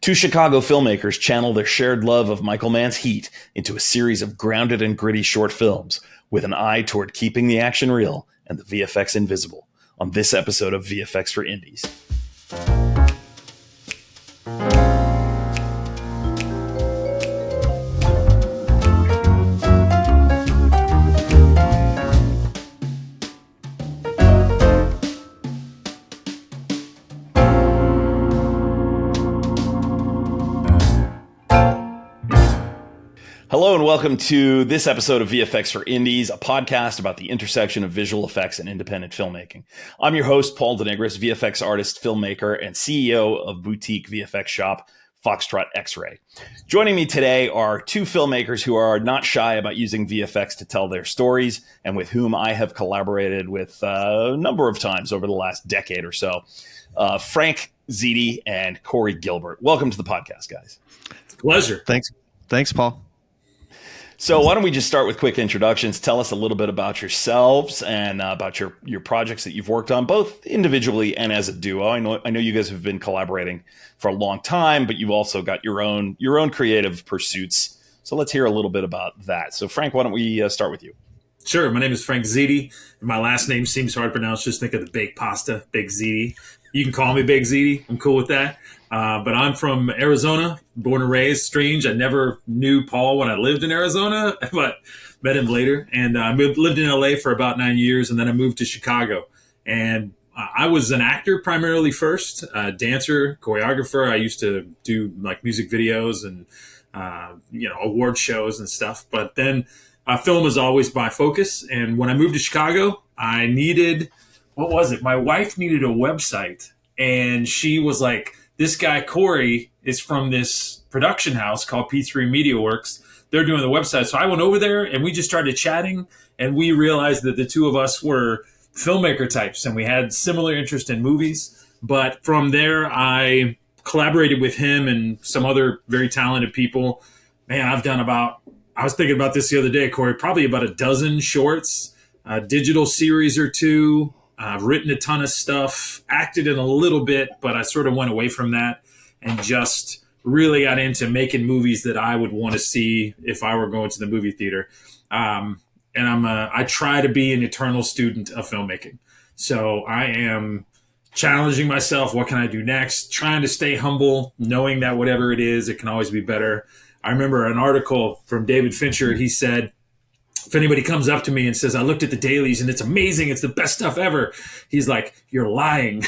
Two Chicago filmmakers channel their shared love of Michael Mann's Heat into a series of grounded and gritty short films with an eye toward keeping the action real and the VFX invisible on this episode of VFX for Indies. Hello and welcome to this episode of VFX for Indies, a podcast about the intersection of visual effects and independent filmmaking. I'm your host, Paul Denigris, VFX artist, filmmaker, and CEO of boutique VFX shop, Foxtrot X-Ray. Joining me today are two filmmakers who are not shy about using VFX to tell their stories and with whom I have collaborated with a number of times over the last decade or so. Frank Ziede and Corey Gilbert. Welcome to the podcast, guys. It's a pleasure. Thanks, Paul. So why don't we just start with quick introductions? Tell us a little bit about yourselves and about your projects that you've worked on, both individually and as a duo. I know you guys have been collaborating for a long time, but you've also got your own creative pursuits. So let's hear a little bit about that. So Frank, why don't we start with you? Sure. My name is Frank Ziede. My last name seems hard to pronounce. Just think of the baked pasta, Big Ziede. You can call me Big Ziede. I'm cool with that. But I'm from Arizona, born and raised. Strange. I never knew Paul when I lived in Arizona, but met him later. And I lived in LA for about 9 years, and then I moved to Chicago. And I was an actor primarily first, dancer, choreographer. I used to do like music videos and award shows and stuff. But then film was always my focus. And when I moved to Chicago, I needed, my wife needed a website, and she was like, this guy, Corey, is from this production house called P3 Media Works. They're doing the website. So I went over there and we just started chatting, and we realized that the two of us were filmmaker types and we had similar interest in movies. But from there, I collaborated with him and some other very talented people. Man, I was thinking about this the other day, Corey, probably about a dozen shorts, a digital series or two. I've written a ton of stuff, acted in a little bit, but I sort of went away from that and just really got into making movies that I would want to see if I were going to the movie theater. And I try to be an eternal student of filmmaking. So I am challenging myself. What can I do next? Trying to stay humble, knowing that whatever it is, it can always be better. I remember an article from David Fincher. He said, if anybody comes up to me and says, I looked at the dailies and it's amazing, it's the best stuff ever, he's like, you're lying.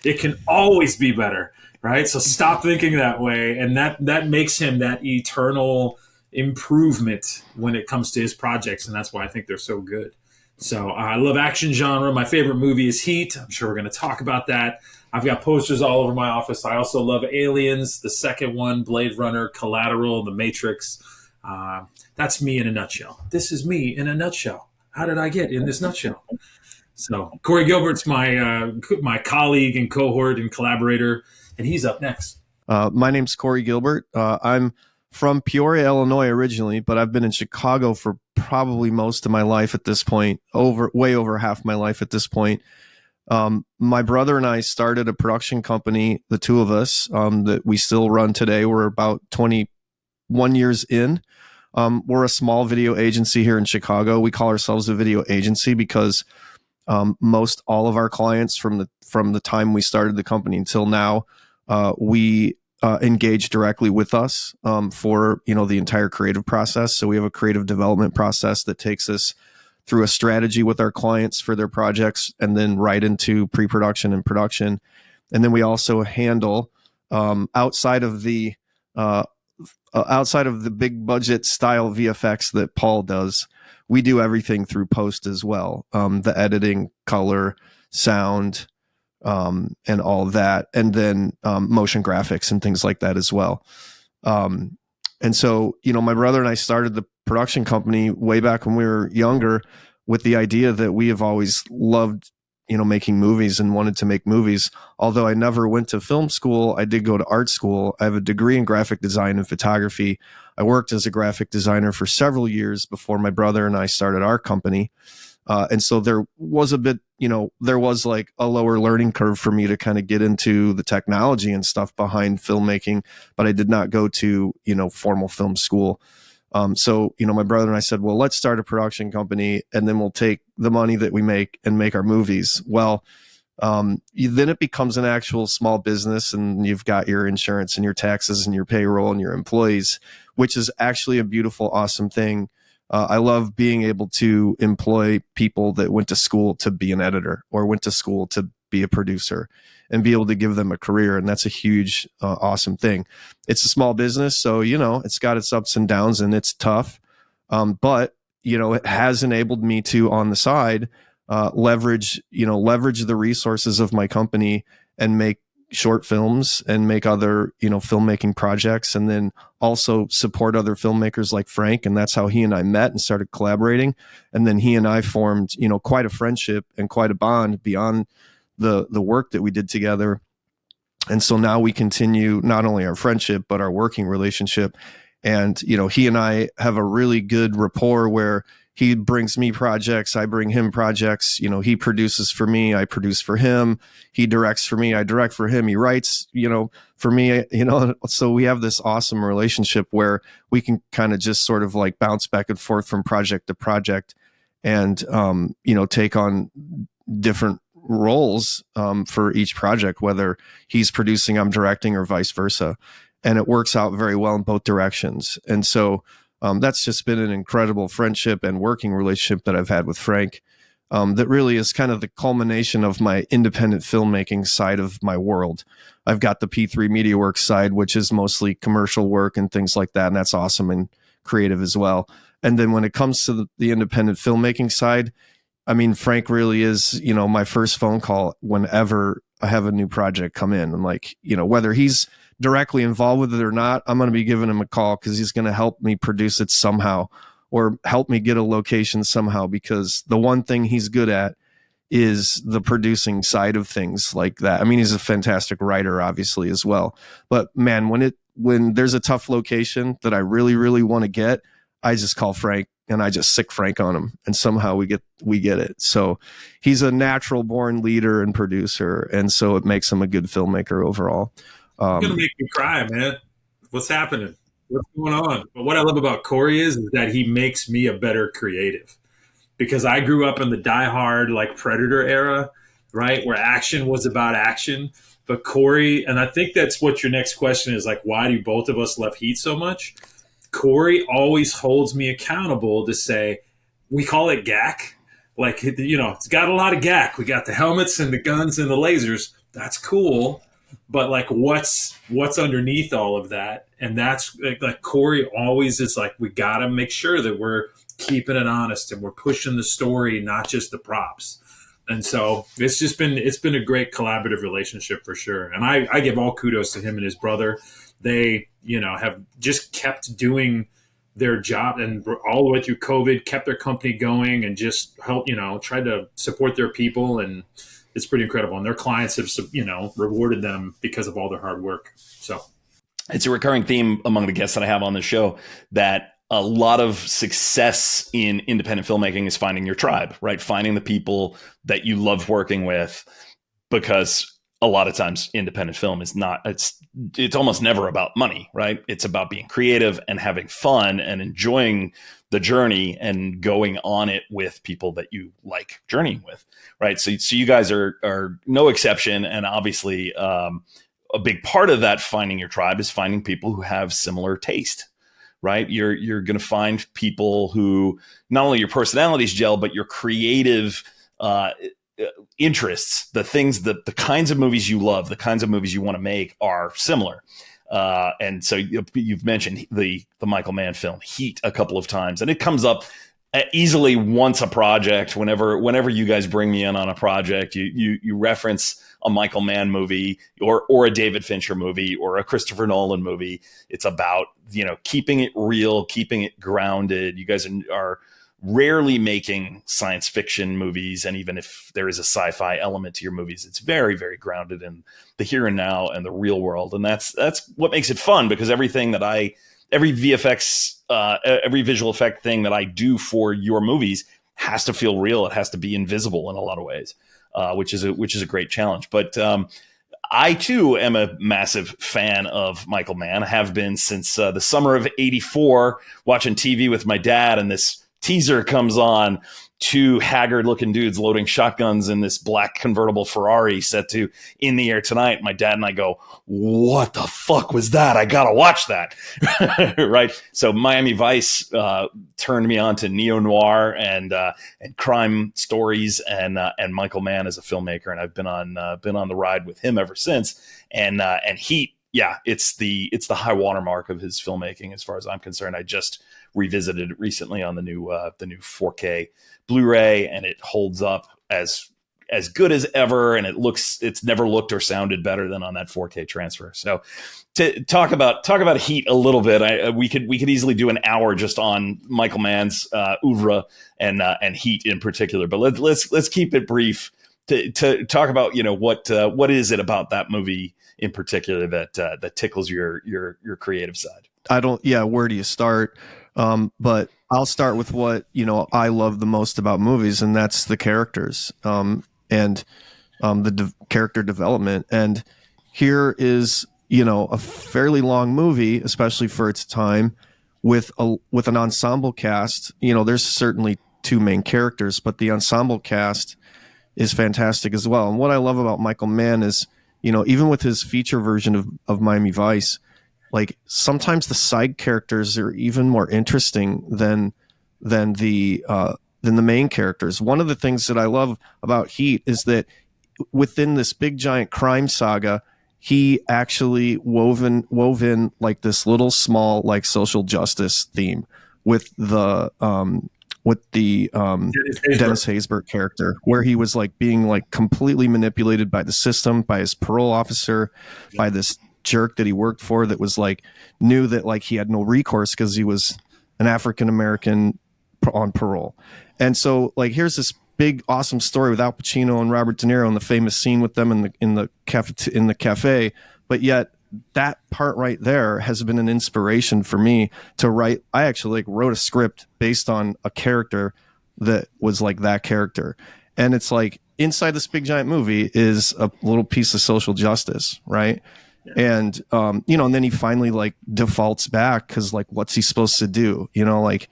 It can always be better, right? So stop thinking that way. And that makes him that eternal improvement when it comes to his projects. And that's why I think they're so good. So I love action genre. My favorite movie is Heat. I'm sure we're going to talk about that. I've got posters all over my office. I also love Aliens, the second one, Blade Runner, Collateral, The Matrix. That's me in a nutshell. This is me in a nutshell. How did I get in this nutshell? So Corey Gilbert's my colleague and cohort and collaborator, and he's up next. My name's Corey Gilbert. I'm from Peoria, Illinois originally, but I've been in Chicago for probably most of my life at this point, way over half my life at this point. My brother and I started a production company, the two of us, that we still run today. We're about 21 years in. We're a small video agency here in Chicago. We call ourselves a video agency because most all of our clients from the time we started the company until now, we engage directly with us for the entire creative process. So we have a creative development process that takes us through a strategy with our clients for their projects, and then right into pre-production and production. And then we also handle outside of the big budget style VFX that Paul does, we do everything through post as well. The editing, color, sound, and all that. And then motion graphics and things like that as well. And so, my brother and I started the production company way back when we were younger with the idea that we have always loved, making movies and wanted to make movies. Although I never went to film school, I did go to art school. I have a degree in graphic design and photography. I worked as a graphic designer for several years before my brother and I started our company. And so there was a bit, there was like a lower learning curve for me to kind of get into the technology and stuff behind filmmaking, but I did not go to, formal film school. So, my brother and I said, well, let's start a production company and then we'll take the money that we make and make our movies. Well, then it becomes an actual small business, and you've got your insurance and your taxes and your payroll and your employees, which is actually a beautiful, awesome thing. I love being able to employ people that went to school to be an editor or went to school to be a producer and be able to give them a career. And that's a huge, awesome thing. It's a small business. So, it's got its ups and downs and it's tough. But, it has enabled me to, on the side, leverage the resources of my company and make short films and make other, filmmaking projects, and then also support other filmmakers like Frank. And that's how he and I met and started collaborating. And then he and I formed, quite a friendship and quite a bond beyond the work that we did together. And so now we continue not only our friendship, but our working relationship. And, he and I have a really good rapport where he brings me projects, I bring him projects. He produces for me, I produce for him. He directs for me, I direct for him. He writes, for me, so we have this awesome relationship where we can kind of just sort of like bounce back and forth from project to project and, take on different roles for each project, whether he's producing, I'm directing, or vice versa. And it works out very well in both directions. And so that's just been an incredible friendship and working relationship that I've had with Frank. That really is kind of the culmination of my independent filmmaking side of my world. I've got the P3 Media Works side, which is mostly commercial work and things like that. And that's awesome and creative as well. And then when it comes to the independent filmmaking side, I mean, Frank really is, my first phone call whenever I have a new project come in. And like, whether he's directly involved with it or not, I'm going to be giving him a call because he's going to help me produce it somehow or help me get a location somehow, because the one thing he's good at is the producing side of things like that. I mean, he's a fantastic writer, obviously, as well. But man, when there's a tough location that I really, really want to get, I just call Frank and I just sick Frank on him, and somehow we get it. So he's a natural born leader and producer, and so it makes him a good filmmaker overall. You're gonna make me cry, man. What's happening? What's going on? But what I love about Corey is that he makes me a better creative, because I grew up in the diehard like Predator era, right, where action was about action. But Corey, and I think that's what your next question is, like, why do both of us love Heat so much? Corey always holds me accountable to say, we call it GAC. Like, it's got a lot of GAC. We got the helmets and the guns and the lasers. That's cool. But like, what's underneath all of that? And that's like Corey always is like, we got to make sure that we're keeping it honest and we're pushing the story, not just the props. And so it's been a great collaborative relationship for sure. And I give all kudos to him and his brother. They, have just kept doing their job, and all the way through COVID, kept their company going and just help, tried to support their people. And it's pretty incredible. And their clients have, rewarded them because of all their hard work. So it's a recurring theme among the guests that I have on the show that a lot of success in independent filmmaking is finding your tribe, right? Finding the people that you love working with, because a lot of times independent film is not, it's almost never about money, right? It's about being creative and having fun and enjoying the journey and going on it with people that you like journeying with, right? So you guys are no exception. And obviously a big part of that finding your tribe is finding people who have similar taste, right? You're going to find people who not only your personalities gel, but your creative interests, the kinds of movies you love, the kinds of movies you want to make are similar. And so you've mentioned the Michael Mann film Heat a couple of times, and it comes up easily once a project. Whenever you guys bring me in on a project, you reference a Michael Mann movie or a David Fincher movie or a Christopher Nolan movie. It's about, keeping it real, keeping it grounded. You guys are rarely making science fiction movies. And even if there is a sci-fi element to your movies, it's very, very grounded in the here and now and the real world. And that's what makes it fun, because every VFX, every visual effect thing that I do for your movies has to feel real. It has to be invisible in a lot of ways, which is a great challenge. But I too am a massive fan of Michael Mann. I have been since the summer of '84, watching TV with my dad, and this teaser comes on. Two haggard-looking dudes loading shotguns in this black convertible Ferrari set to In the Air Tonight. My dad and I go, what the fuck was that? I gotta watch that. Right? So Miami Vice turned me on to neo-noir and crime stories, and Michael Mann as a filmmaker, and I've been on the ride with him ever since. And Heat, yeah, it's the high watermark of his filmmaking as far as I'm concerned. I just revisited it recently on the new 4K Blu-ray, and it holds up as good as ever, and it's never looked or sounded better than on that 4K transfer. So to talk about Heat a little bit, we could easily do an hour just on Michael Mann's oeuvre and Heat in particular, but let's keep it brief to talk about what is it about that movie in particular that tickles your creative side. Where do you start? But I'll start with what, I love the most about movies, and that's the characters, and the character development. And here is, a fairly long movie, especially for its time, with an ensemble cast. There's certainly two main characters, but the ensemble cast is fantastic as well. And what I love about Michael Mann is, even with his feature version of Miami Vice, like sometimes the side characters are even more interesting than the main characters. One of the things that I love about Heat is that within this big giant crime saga, he actually wove in like this little small like social justice theme with the Dennis Haysbert character, where he was like being like completely manipulated by the system, by his parole officer, by this jerk that he worked for that was like knew that like he had no recourse because he was an African American on parole. And so like here's this big awesome story with Al Pacino and Robert De Niro and the famous scene with them in the cafe, but yet that part right there has been an inspiration for me to write. I actually wrote a script based on a character that was like that character, and it's like inside this big giant movie is a little piece of social justice, right? And and then he finally like defaults back because like what's he supposed to do? Right.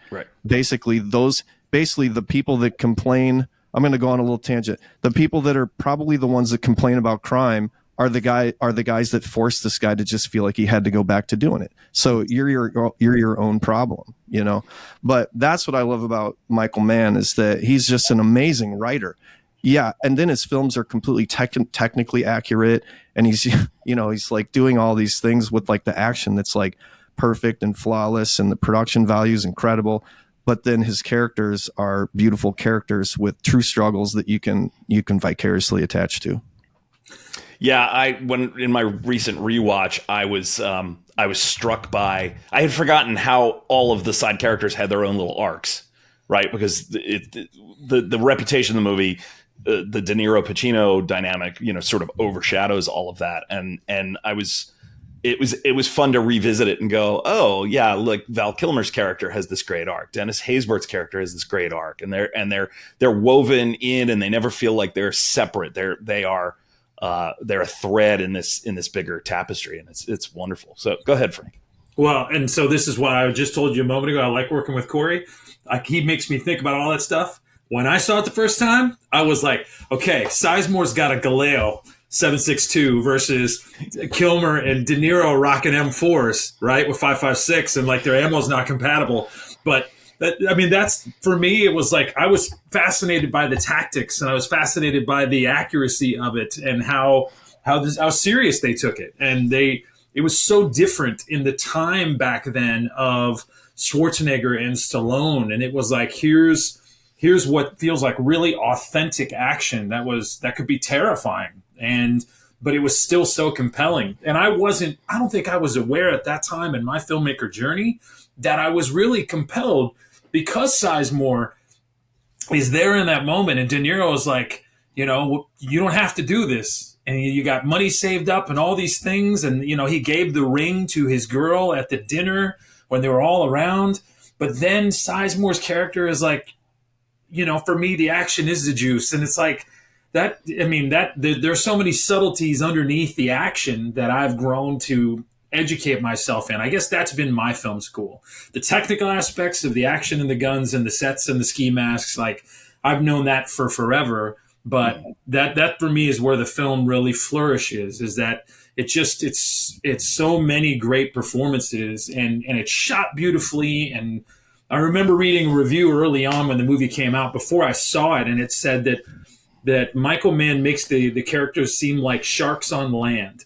Basically the people that complain. I'm going to go on a little tangent. The people that are probably the ones that complain about crime are the guys that forced this guy to just feel like he had to go back to doing it. So you're your own problem, But that's what I love about Michael Mann is that he's just an amazing writer. Yeah, and then his films are completely technically accurate, and he's like doing all these things with like the action that's like perfect and flawless, and the production value is incredible. But then his characters are beautiful characters with true struggles that you can vicariously attach to. Yeah, when in my recent rewatch, I was struck by, I had forgotten how all of the side characters had their own little arcs, right? Because the reputation of the movie, the De Niro Pacino dynamic, sort of overshadows all of that, and it was fun to revisit it and go, oh yeah, like Val Kilmer's character has this great arc, Dennis Haysbert's character has this great arc, and they're woven in, and they never feel like they're separate. They're a thread in this bigger tapestry, and it's wonderful. So go ahead, Frank. Well, and so this is why I just told you a moment ago. I like working with Corey. He makes me think about all that stuff. When I saw it the first time, I was like, okay, Sizemore's got a Galeo 7.62 versus Kilmer and De Niro rocking M4s, right, with 5.56, and like their ammo's not compatible. But that's for me. It was like I was fascinated by the tactics, and I was fascinated by the accuracy of it, and how serious they took it. And it was so different in the time back then of Schwarzenegger and Stallone, and it was like here's what feels like really authentic action that could be terrifying, but it was still so compelling. And I don't think I was aware at that time in my filmmaker journey that I was really compelled, because Sizemore is there in that moment, and De Niro is like, you don't have to do this, and you got money saved up and all these things, and he gave the ring to his girl at the dinner when they were all around. But then Sizemore's character is like, for me, the action is the juice. And it's like that. I mean, there's so many subtleties underneath the action that I've grown to educate myself in. I guess that's been my film school. The technical aspects of the action and the guns and the sets and the ski masks, like I've known that for forever. But that for me is where the film really flourishes, is that it's so many great performances, and it's shot beautifully. And I remember reading a review early on when the movie came out before I saw it, and it said that Michael Mann makes the characters seem like sharks on land,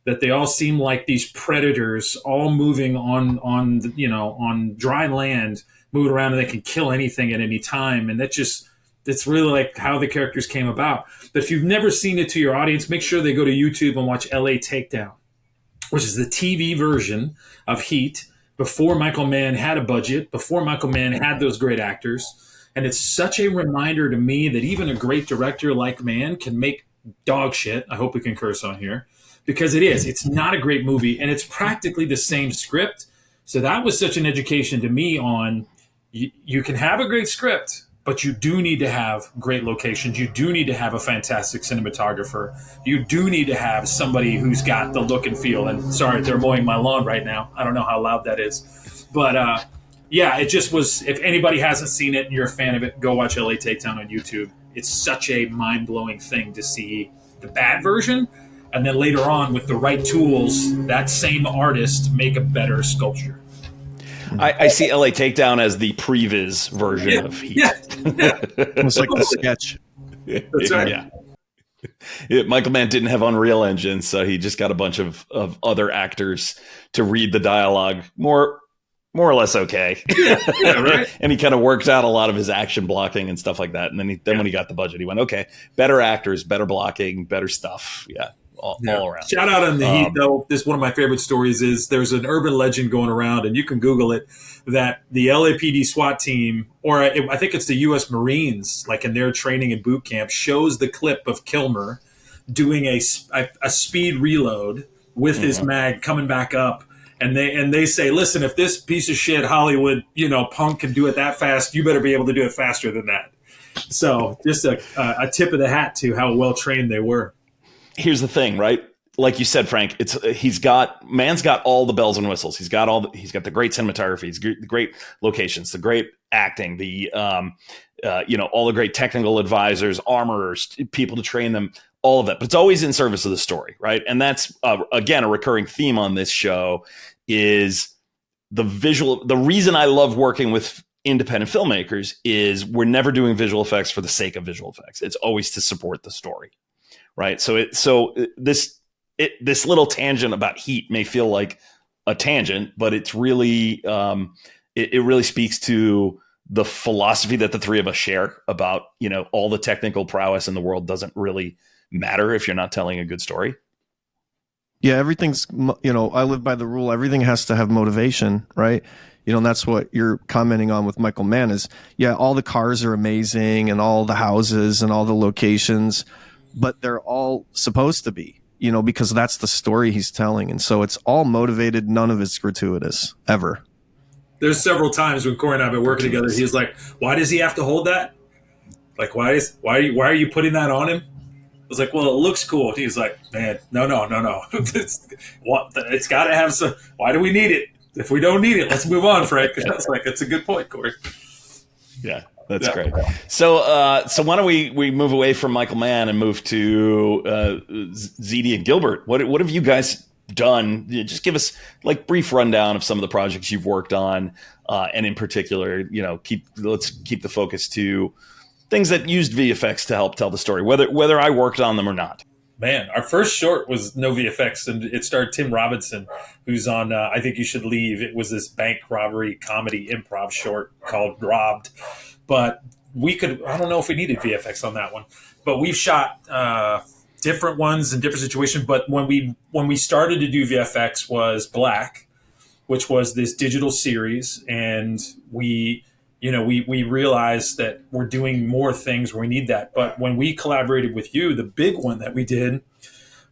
that they all seem like these predators all moving on dry land, moving around, and they can kill anything at any time. And it's really like how the characters came about. But if you've never seen it, to your audience, make sure they go to YouTube and watch LA Takedown, which is the TV version of Heat before Michael Mann had a budget, before Michael Mann had those great actors. And it's such a reminder to me that even a great director like Mann can make dog shit. I hope we can curse on here, because it is. It's not a great movie, and it's practically the same script. So that was such an education to me on you can have a great script, but you do need to have great locations. You do need to have a fantastic cinematographer. You do need to have somebody who's got the look and feel. And sorry, they're mowing my lawn right now. I don't know how loud that is. But yeah, it just was, if anybody hasn't seen it and you're a fan of it, go watch LA Takedown on YouTube. It's such a mind-blowing thing to see the bad version, and then later on with the right tools, that same artist make a better sculpture. I see LA Takedown as the previs version of Heat. Yeah. Almost like the sketch. That's right. Yeah. Michael Mann didn't have Unreal Engine, so he just got a bunch of other actors to read the dialogue more or less okay. Yeah, right. And he kind of worked out a lot of his action blocking and stuff like that. And then when he got the budget, he went, okay, better actors, better blocking, better stuff. Yeah. All around. Shout out on the Heat, though. This one of my favorite stories is there's an urban legend going around, and you can Google it, that the LAPD SWAT team, or I think it's the U.S. Marines, like in their training and boot camp, shows the clip of Kilmer doing a speed reload with his mag coming back up. And they say, listen, if this piece of shit Hollywood, punk can do it that fast, you better be able to do it faster than that. So just a tip of the hat to how well trained they were. Here's the thing, right? Like you said, Frank, Mann's got all the bells and whistles. He's got the great cinematography, the great locations, the great acting, the all the great technical advisors, armorers, people to train them, all of it. But it's always in service of the story, right? And that's again a recurring theme on this show is the visual. The reason I love working with independent filmmakers is we're never doing visual effects for the sake of visual effects. It's always to support the story. Right. So this little tangent about Heat may feel like a tangent, but it's really it really speaks to the philosophy that the three of us share about, all the technical prowess in the world doesn't really matter if you're not telling a good story. Yeah, everything's, I live by the rule. Everything has to have motivation, right? And that's what you're commenting on with Michael Mann is, yeah, all the cars are amazing and all the houses and all the locations, but they're all supposed to be, because that's the story he's telling. And so it's all motivated. None of it's gratuitous ever. There's several times when Corey and I have been working together, he's like, why does he have to hold that? Like, why are you putting that on him? I was like, well, it looks cool. He's like, man, no. It's got to have some, why do we need it? If we don't need it, let's move on, Frank. That's like, it's a good point, Corey. Yeah. That's great. So why don't we move away from Michael Mann and move to Ziede and Gilbert? What have you guys done? Just give us like brief rundown of some of the projects you've worked on, and in particular, let's keep the focus to things that used VFX to help tell the story, whether I worked on them or not. Man, our first short was no VFX, and it starred Tim Robinson, who's on I Think You Should Leave. It was this bank robbery comedy improv short called Robbed. But I don't know if we needed VFX on that one, but we've shot different ones in different situations. But when we started to do VFX was Black, which was this digital series. And we realized that we're doing more things where we need that. But when we collaborated with you, the big one that we did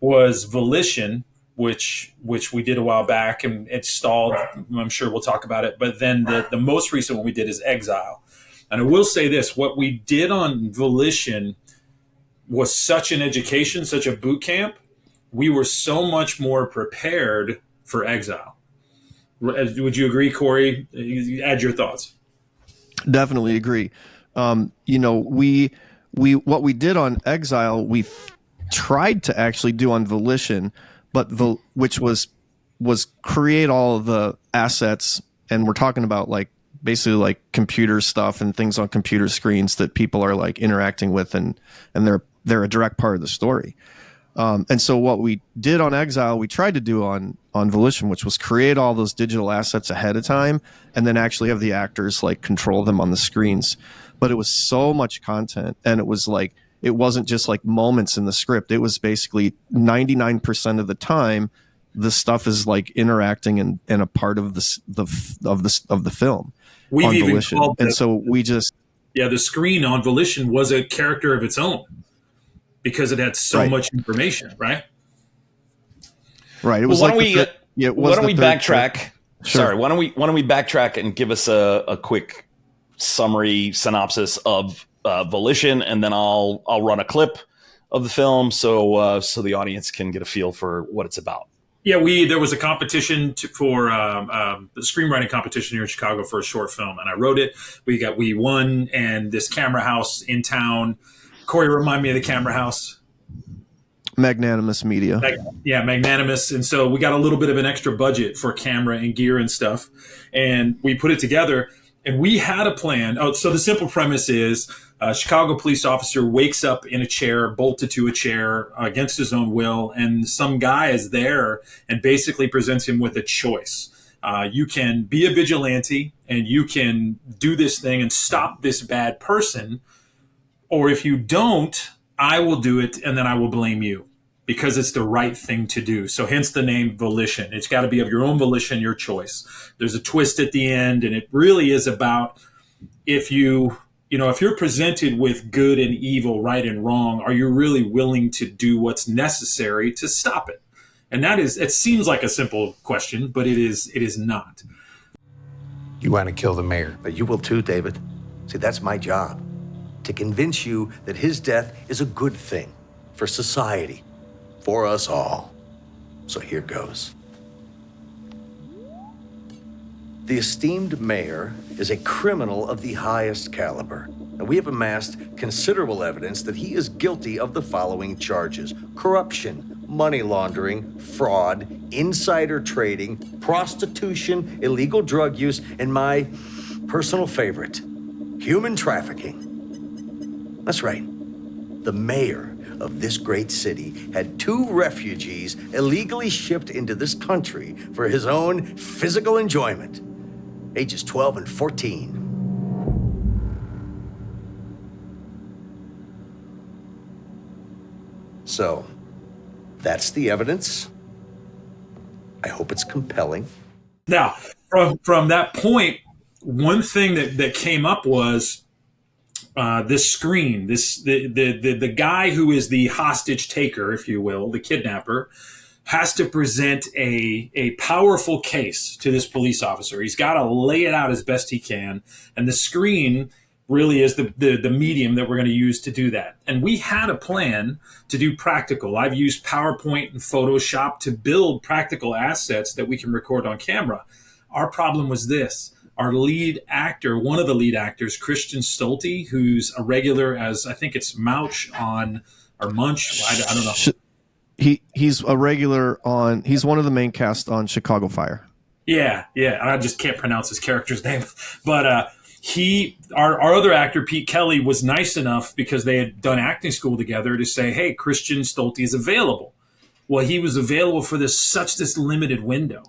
was Volition, which we did a while back, and it stalled. I'm sure we'll talk about it. But then the most recent one we did is Exile. And I will say this, what we did on Volition was such an education, such a boot camp. We were so much more prepared for Exile. Would you agree, Corey? Add your thoughts. Definitely agree. We what we did on Exile, we tried to actually do on Volition, but which was create all of the assets, and we're talking about like basically like computer stuff and things on computer screens that people are like interacting with, and they're a direct part of the story. And so what we did on Exile, we tried to do on Volition, which was create all those digital assets ahead of time and then actually have the actors like control them on the screens. But it was so much content, and it was like, it wasn't just like moments in the script. It was basically 99% of the time the stuff is like interacting and a part of the film. We've even Volition. called and so we just the screen on Volition was a character of its own because it had so much information, right? Right. It was why don't we backtrack? Sure. Sorry, why don't we backtrack and give us a quick summary synopsis of Volition, and then I'll run a clip of the film so the audience can get a feel for what it's about. Yeah, there was a competition for the screenwriting competition here in Chicago for a short film, and I wrote it. We won, and this camera house in town. Corey, remind me of the camera house. Magnanimous Media. Magnanimous. And so we got a little bit of an extra budget for camera and gear and stuff, and we put it together. And we had a plan. So the simple premise is a Chicago police officer wakes up in a chair, bolted to a chair against his own will, and some guy is there and basically presents him with a choice. You can be a vigilante and you can do this thing and stop this bad person, or if you don't, I will do it and then I will blame you because it's the right thing to do. So hence the name Volition. It's got to be of your own volition, your choice. There's a twist at the end, and it really is about if you're presented with good and evil, right and wrong, are you really willing to do what's necessary to stop it? And it seems like a simple question, but it is not. You want to kill the mayor. But you will too, David. See, that's my job. To convince you that his death is a good thing for society, for us all. So here goes. The esteemed mayor is a criminal of the highest caliber, and we have amassed considerable evidence that he is guilty of the following charges: corruption, money laundering, fraud, insider trading, prostitution, illegal drug use, and my personal favorite, human trafficking. That's right. The mayor of this great city had 2 refugees illegally shipped into this country for his own physical enjoyment, ages 12 and 14. So, that's the evidence. I hope it's compelling. Now, from that point, one thing that came up was this screen, the guy who is the hostage taker, if you will, the kidnapper, has to present a powerful case to this police officer. He's got to lay it out as best he can, and the screen really is the medium that we're going to use to do that. And we had a plan to do practical. I've used PowerPoint and Photoshop to build practical assets that we can record on camera. Our problem was this. Our lead actor, one of the lead actors, Christian Stolte, who's a regular as, I think it's Mouch on, or Munch, I don't know. He's a regular on, he's one of the main cast on Chicago Fire. Yeah. I just can't pronounce his character's name. But our other actor, Pete Kelly, was nice enough because they had done acting school together to say, hey, Christian Stolte is available. Well, he was available for this limited window.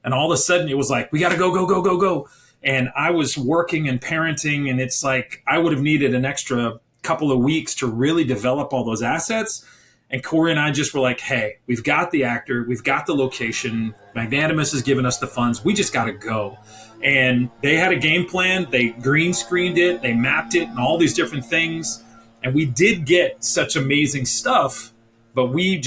And all of a sudden it was like, we got to go. And I was working and parenting, and it's like I would have needed an extra couple of weeks to really develop all those assets. And Corey and I just were like, hey, we've got the actor, we've got the location, Magnanimous has given us the funds, we just got to go. And they had a game plan, they green screened it, they mapped it, and all these different things. And we did get such amazing stuff, but we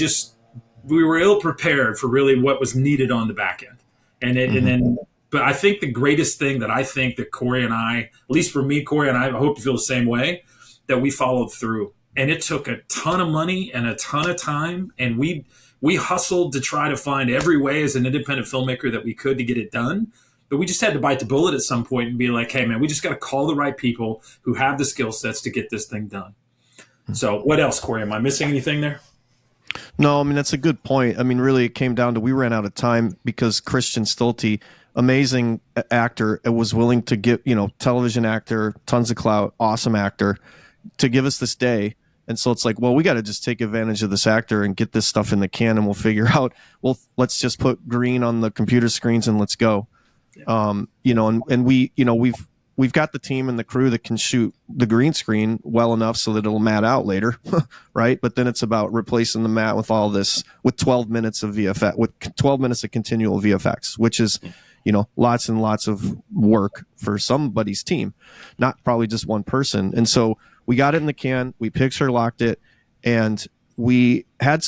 were ill prepared for really what was needed on the back end. And then But I think the greatest thing that I think that Corey and I, at least for me, Corey and I hope you feel the same way, that we followed through. And it took a ton of money and a ton of time. And we hustled to try to find every way as an independent filmmaker that we could to get it done. But we just had to bite the bullet at some point and be like, hey, man, we just got to call the right people who have the skill sets to get this thing done. So what else, Corey? Am I missing anything there? No, I mean, that's a good point. I mean, really, it came down to we ran out of time because Christian Stolte, amazing actor, was willing to give, television actor, tons of clout, awesome actor, to give us this day. And so it's like, well, we got to just take advantage of this actor and get this stuff in the can, and we'll figure out, well, let's just put green on the computer screens and let's go. And we've got the team and the crew that can shoot the green screen well enough so that it'll mat out later, right? But then it's about replacing the mat with all this, with 12 minutes of VFX, with 12 minutes of continual VFX, which is, lots and lots of work for somebody's team, not probably just one person. And so we got it in the can, we picture locked it, and we had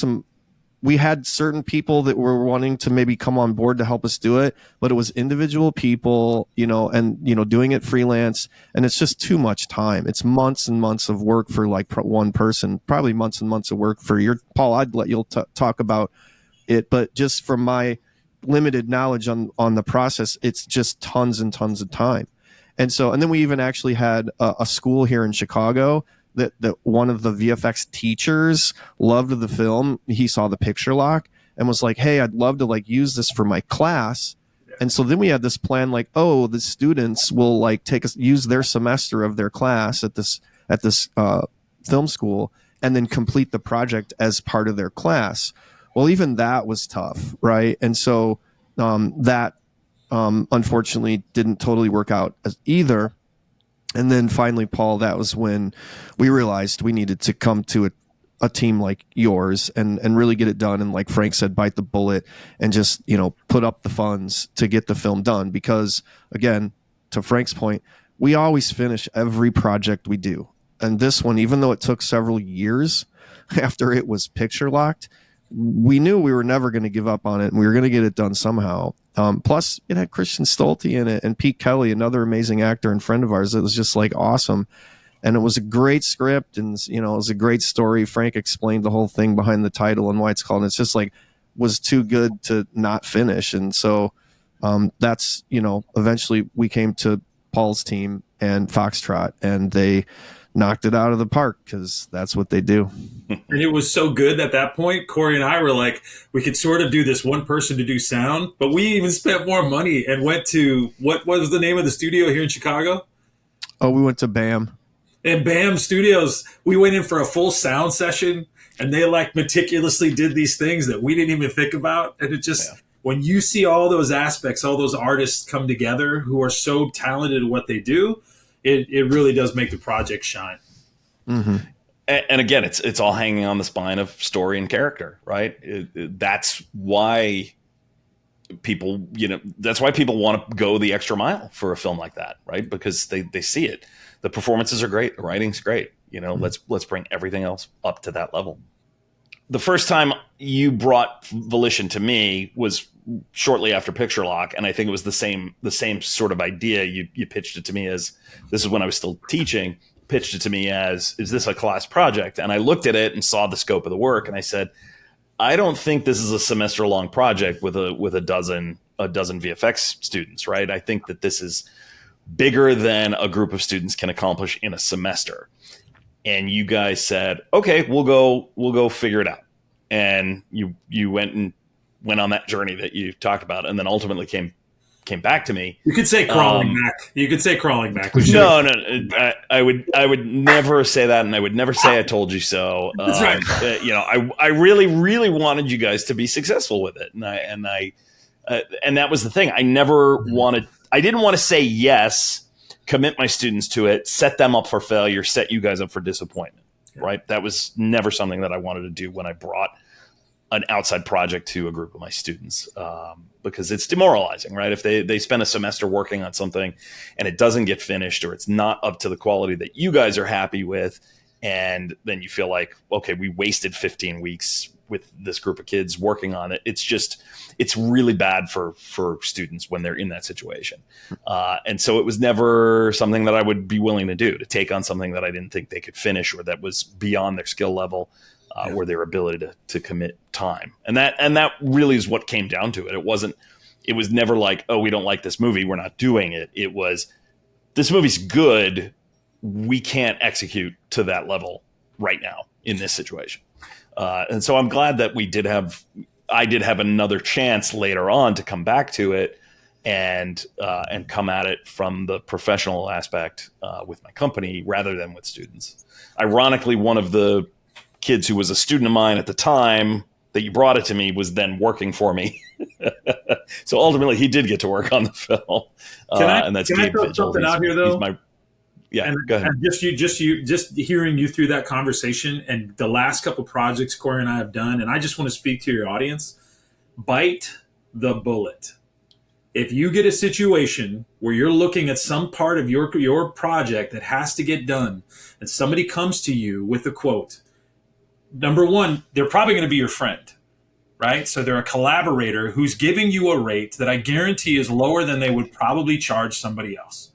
certain people that were wanting to maybe come on board to help us do it, but it was individual people, doing it freelance. And it's just too much time. It's months and months of work for like one person, probably months and months of work for Paul. I'd let you talk about it, but just from my limited knowledge on the process, it's just tons and tons of time. And then we even actually had a school here in Chicago that one of the VFX teachers loved the film. He saw the picture lock and was like, hey, I'd love to use this for my class. And so then we had this plan, the students will use their semester of their class at this film school and then complete the project as part of their class. Well, even that was tough, right? And so that unfortunately didn't totally work out as either. And then finally, Paul, that was when we realized we needed to come to a team like yours and really get it done. And like Frank said, bite the bullet and just, put up the funds to get the film done. Because again, to Frank's point, we always finish every project we do. And this one, even though it took several years after it was picture locked, we knew we were never going to give up on it and we were going to get it done somehow. Plus it had Christian Stolte in it and Pete Kelly, another amazing actor and friend of ours. It was just awesome. And it was a great script and, it was a great story. Frank explained the whole thing behind the title and why it's called. And it's just was too good to not finish. And so that's, eventually we came to Paul's team and Foxtrot, and they knocked it out of the park because that's what they do. And it was so good at that point, Corey and I were like, we could sort of do this one person to do sound, but we even spent more money and went to, what was the name of the studio here in Chicago? Oh, we went to BAM. And BAM Studios, we went in for a full sound session and they meticulously did these things that we didn't even think about. And it just, when you see all those aspects, all those artists come together who are so talented at what they do, it really does make the project shine. Mm-hmm. And again, it's all hanging on the spine of story and character, right? That's why people, want to go the extra mile for a film like that, right? Because they see it. The performances are great. The writing's great. Let's bring everything else up to that level. The first time you brought Volition to me was shortly after Picture Lock, and I think it was the same sort of idea. You pitched it to me as, this is when I was still teaching, pitched it to me as, is this a class project? And I looked at it and saw the scope of the work, and I said, I don't think this is a semester long project with a dozen VFX students, right? I think that this is bigger than a group of students can accomplish in a semester. And you guys said, okay, we'll go figure it out. And you went on that journey that you talked about, and then ultimately came back to me. You could say crawling back. You could say crawling back. No. I would never say that, and I would never say I told you so. That's right. I really, really wanted you guys to be successful with it, and that was the thing. I didn't want to say yes, commit my students to it, set them up for failure, set you guys up for disappointment. Right? That was never something that I wanted to do when I brought an outside project to a group of my students, because it's demoralizing, right? If they spend a semester working on something and it doesn't get finished, or it's not up to the quality that you guys are happy with, and then you feel like, okay, we wasted 15 weeks with this group of kids working on it. It's really bad for students when they're in that situation. And so it was never something that I would be willing to do, to take on something that I didn't think they could finish, or that was beyond their skill level, or their ability to commit time. And that really is what came down to it. It was never like, oh, we don't like this movie, we're not doing it. It was, this movie's good, we can't execute to that level right now in this situation. And so I'm glad that I did have another chance later on to come back to it and come at it from the professional aspect with my company rather than with students. Ironically, one of the kids who was a student of mine at the time that you brought it to me was then working for me. So ultimately he did get to work on the film. And that's Gabe throw Vigil. something out here, though? Go ahead. And just hearing you through that conversation and the last couple projects Corey and I have done, and I just want to speak to your audience. Bite the bullet. If you get a situation where you're looking at some part of your project that has to get done, and somebody comes to you with a quote, number one, they're probably going to be your friend, right? So they're a collaborator who's giving you a rate that I guarantee is lower than they would probably charge somebody else.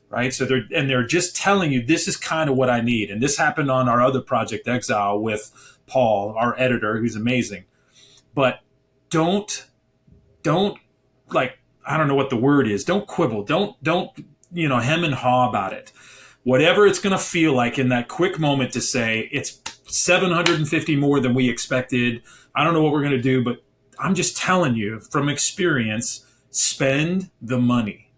Right. So they're just telling you, this is kind of what I need. And this happened on our other project, Exile, with Paul, our editor, who's amazing. But don't like, I don't know what the word is. Don't quibble. Don't hem and haw about it. Whatever it's going to feel like in that quick moment to say, it's 750 more than we expected. I don't know what we're going to do, but I'm just telling you from experience, spend the money.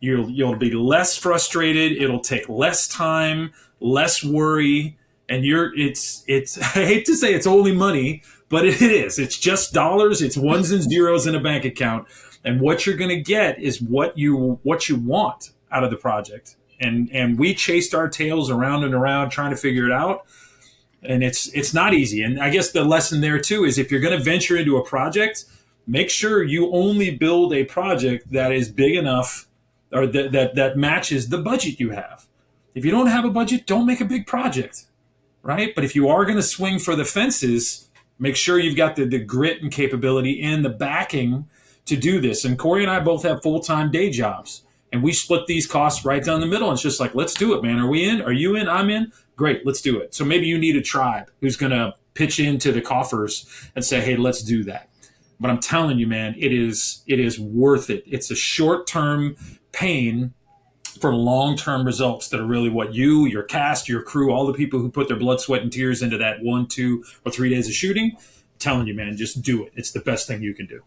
You'll be less frustrated. It'll take less time, less worry, and it's. I hate to say it's only money, but it is. It's just dollars. It's ones and zeros in a bank account, and what you're going to get is what you want out of the project. And we chased our tails around and around trying to figure it out, and it's not easy. And I guess the lesson there too is if you're going to venture into a project, make sure you only build a project that is big enough, or that matches the budget you have. If you don't have a budget, don't make a big project, right? But if you are going to swing for the fences, make sure you've got the grit and capability and the backing to do this. And Corey and I both have full-time day jobs, and we split these costs right down the middle. And it's just like, let's do it, man. Are we in? Are you in? I'm in. Great, let's do it. So maybe you need a tribe who's going to pitch into the coffers and say, hey, let's do that. But I'm telling you, man, it is worth it. It's a short-term pain for long-term results that are really what you, your cast, your crew, all the people who put their blood, sweat, and tears into that 1, 2, or 3 days of shooting. I'm telling you, man, just do it. It's the best thing you can do.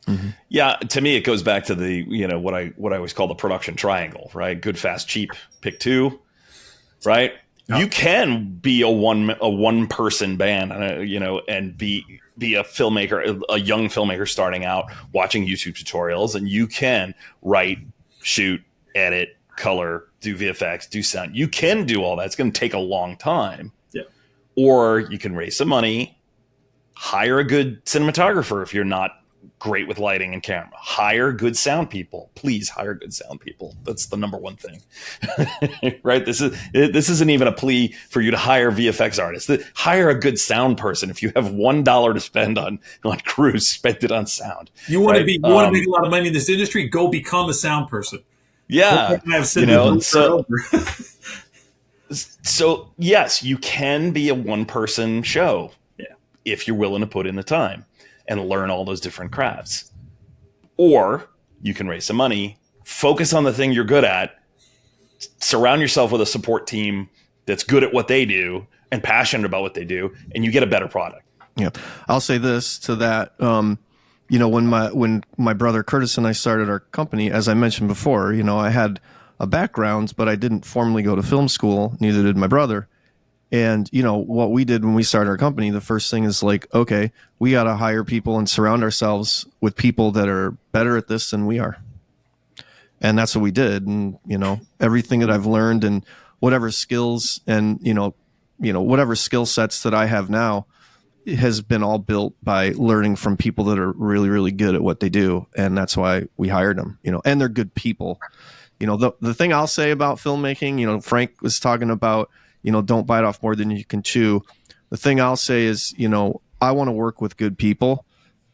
Mm-hmm. Yeah, to me, it goes back to the what I always call the production triangle, right? Good, fast, cheap. Pick two, right? Yeah. You can be a one person band, and be a filmmaker, a young filmmaker starting out, watching YouTube tutorials, and you can write, shoot, edit, color, do VFX, do sound. You can do all that. It's going to take a long time. Yeah. Or you can raise some money, hire a good cinematographer if you're not great with lighting and camera. Hire good sound people. Please hire good sound people. That's the number one thing. Right? This isn't even a plea for you to hire VFX artists. Hire a good sound person. If you have $1 to spend on crews, spend it on sound. You want to want to make a lot of money in this industry? Go become a sound person. Yeah. So yes, you can be a one-person show if you're willing to put in the time and learn all those different crafts. Or you can raise some money, focus on the thing you're good at, surround yourself with a support team that's good at what they do and passionate about what they do, and you get a better product. Yeah. I'll say this to that. When my brother Curtis and I started our company, as I mentioned before, I had a background, but I didn't formally go to film school. Neither did my brother. And, what we did when we started our company, the first thing is like, okay, we got to hire people and surround ourselves with people that are better at this than we are. And that's what we did. And, everything that I've learned and whatever skills and, whatever skill sets that I have now has been all built by learning from people that are really, really good at what they do. And that's why we hired them, and they're good people. The thing I'll say about filmmaking, Frank was talking about, don't bite off more than you can chew. The thing I'll say is, I want to work with good people.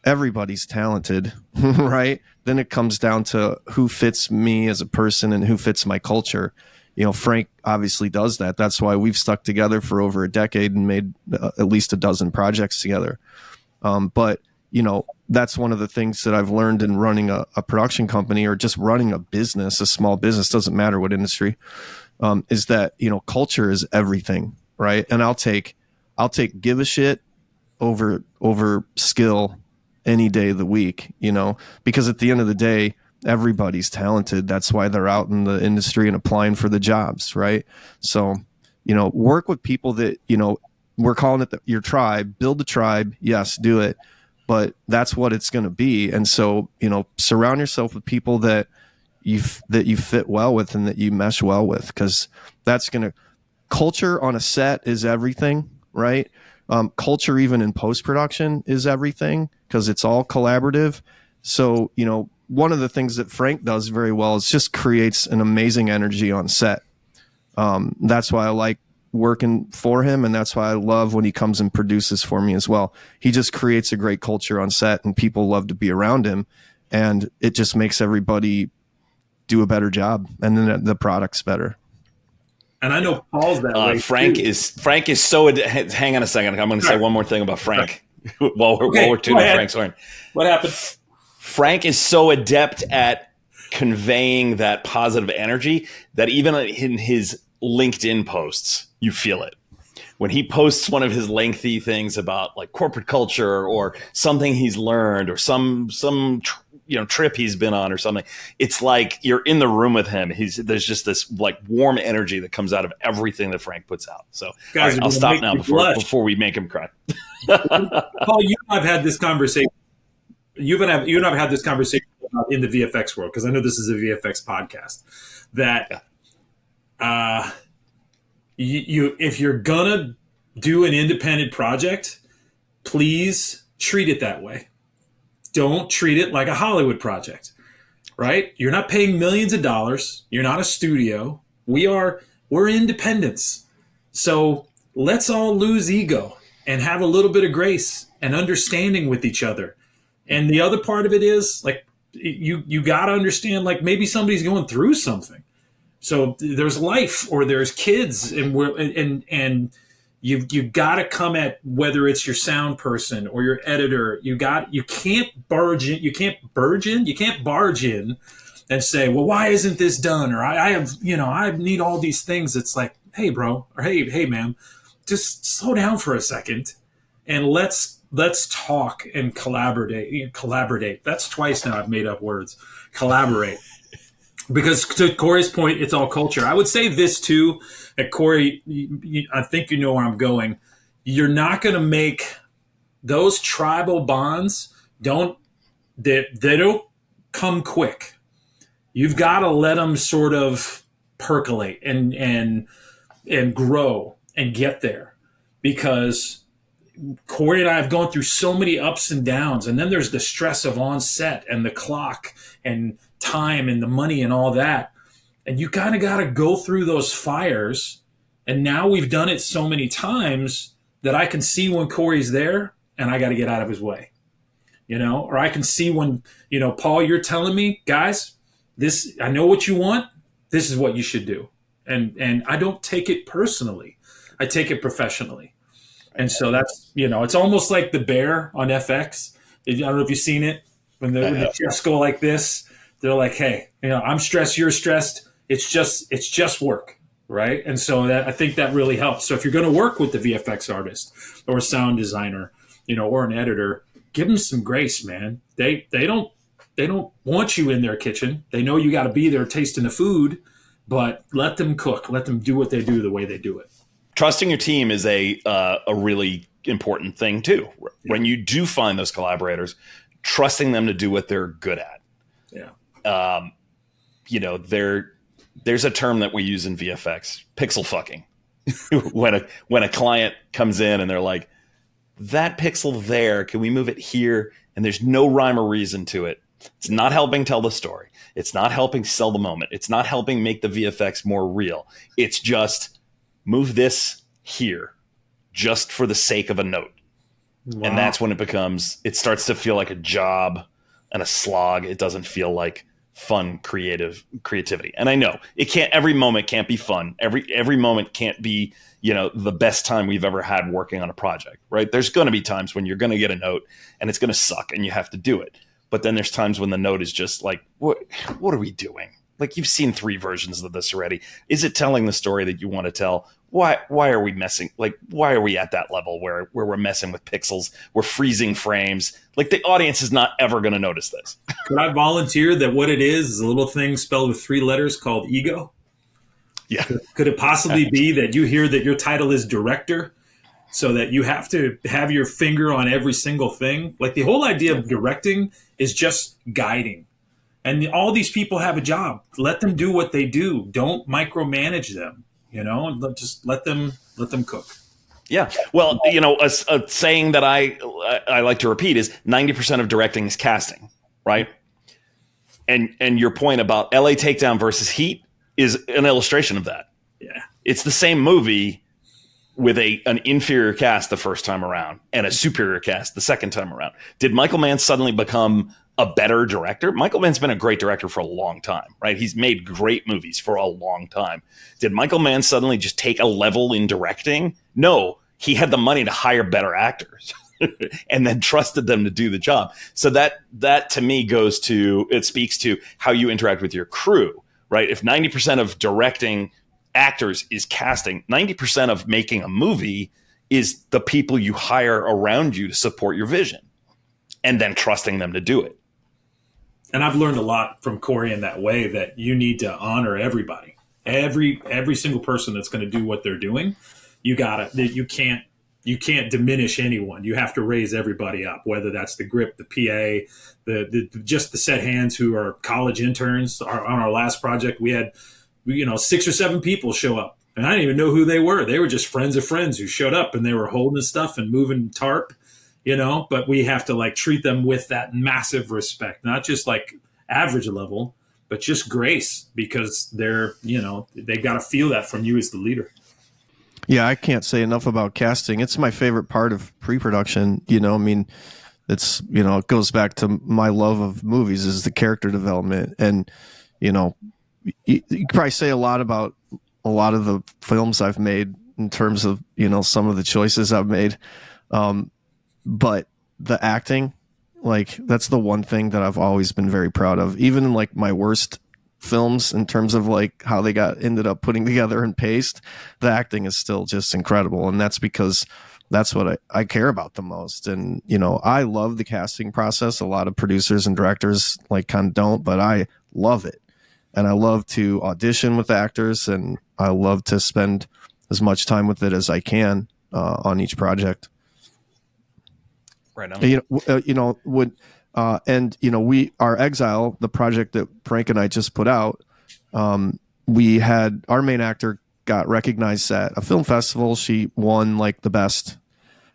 Everybody's talented, right? Then it comes down to who fits me as a person and who fits my culture. Frank obviously does that. That's why we've stuck together for over a decade and made at least a dozen projects together. But that's one of the things that I've learned in running a production company, or just running a business, a small business, doesn't matter what industry, is that, culture is everything, right? And I'll take give a shit over skill any day of the week, because at the end of the day, everybody's talented. That's why they're out in the industry and applying for the jobs, right? So, work with people that, we're calling it your tribe. Build a tribe. Yes, do it. But that's what it's going to be. And so, surround yourself with people that you fit well with and that you mesh well with, because that's going to, culture on a set is everything, right? Culture even in post-production is everything, because it's all collaborative. So, one of the things that Frank does very well is just creates an amazing energy on set. That's why I like working for him, and that's why I love when he comes and produces for me as well. He just creates a great culture on set, and people love to be around him, and it just makes everybody do a better job, and then the product's better. And I know Paul's that way. Frank too. is so. Hang on a second. I'm going to say one more thing about Frank while we're tuning Frank's horn. What happened? Frank is so adept at conveying that positive energy that even in his LinkedIn posts, you feel it. When he posts one of his lengthy things about like corporate culture or something he's learned or some trip he's been on or something, it's like you're in the room with him. There's just this like warm energy that comes out of everything that Frank puts out. So guys, right, I'll stop now before we make him cry. Paul, you and I've had this conversation. You and I've had this conversation in the VFX world, because I know this is a VFX podcast. That you if you're gonna do an independent project, please treat it that way. Don't treat it like a Hollywood project, right? You're not paying millions of dollars. You're not a studio. We're independents. So let's all lose ego and have a little bit of grace and understanding with each other. And the other part of it is like, you got to understand, like maybe somebody's going through something. So there's life, or there's kids, and you got to come at, whether it's your sound person or your editor, you can't barge in and say, well, why isn't this done? Or I need all these things. It's like, hey bro, or hey ma'am, just slow down for a second and let's talk and collaborate. That's twice now I've made up words. Collaborate. Because to Corey's point, it's all culture. I would say this too, that Corey, I think you know where I'm going. You're not going to make those tribal bonds, they don't come quick. You've got to let them sort of percolate and grow and get there. Because Corey and I have gone through so many ups and downs, and then there's the stress of on set and the clock and time and the money and all that. And you kind of got to go through those fires. And now we've done it so many times that I can see when Corey's there and I got to get out of his way, or I can see when, Paul, you're telling me, guys, I know what you want. This is what you should do. And I don't take it personally. I take it professionally. And so that's, it's almost like the bear on FX. I don't know if you've seen it. When the chefs go like this, they're like, hey, I'm stressed, you're stressed. It's just work, right? And so I think that really helps. So if you're going to work with the VFX artist or a sound designer, or an editor, give them some grace, man. They don't want you in their kitchen. They know you got to be there tasting the food, but let them cook. Let them do what they do the way they do it. Trusting your team is a really important thing too. When you do find those collaborators, trusting them to do what they're good at. Yeah. There's a term that we use in VFX, pixel fucking. when a client comes in and they're like, that pixel there, can we move it here? And there's no rhyme or reason to it. It's not helping tell the story. It's not helping sell the moment. It's not helping make the VFX more real. It's just move this here just for the sake of a note. Wow. And that's when it starts to feel like a job and a slog. It doesn't feel like fun, creativity. And I know every moment can't be fun. Every moment can't be, the best time we've ever had working on a project, right? There's going to be times when you're going to get a note and it's going to suck and you have to do it. But then there's times when the note is just like, what are we doing? Like, you've seen 3 versions of this already. Is it telling the story that you want to tell? Why are we messing? Like, why are we at that level where we're messing with pixels? We're freezing frames. Like, the audience is not ever going to notice this. Could I volunteer that what it is a little thing spelled with 3 letters called ego? Yeah. Could it possibly be that you hear that your title is director, so that you have to have your finger on every single thing? Like, the whole idea of directing is just guiding. And all these people have a job. Let them do what they do. Don't micromanage them. Just let them cook. Yeah. Well, a saying that I like to repeat is 90% of directing is casting, right? And your point about LA Takedown versus Heat is an illustration of that. Yeah. It's the same movie with an inferior cast the first time around and a superior cast the second time around. Did Michael Mann suddenly become a better director? Michael Mann's been a great director for a long time, right? He's made great movies for a long time. Did Michael Mann suddenly just take a level in directing? No, he had the money to hire better actors and then trusted them to do the job. So that to me speaks to how you interact with your crew, right? If 90% of directing actors is casting, 90% of making a movie is the people you hire around you to support your vision and then trusting them to do it. And I've learned a lot from Corey in that way, that you need to honor everybody, every single person that's going to do what they're doing. You can't diminish anyone. You have to raise everybody up, whether that's the grip, the PA, just the set hands who are college interns. On our last project, we had 6 or 7 people show up, and I didn't even know who they were. They were just friends of friends who showed up, and they were holding stuff and moving tarp. But we have to treat them with that massive respect, not just average level, but just grace, because they've got to feel that from you as the leader. Yeah, I can't say enough about casting. It's my favorite part of pre-production. It's, it goes back to my love of movies is the character development. And, you could probably say a lot about a lot of the films I've made in terms of, some of the choices I've made. But the acting, that's the one thing that I've always been very proud of. Even in my worst films, in terms of how they ended up putting together in paste, the acting is still just incredible. And that's because that's what I care about the most. And, I love the casting process. A lot of producers and directors kind of don't, but I love it. And I love to audition with actors, and I love to spend as much time with it as I can on each project. Right on. Our Exile, the project that Frank and I just put out, we had our main actor got recognized at a film festival. She won the best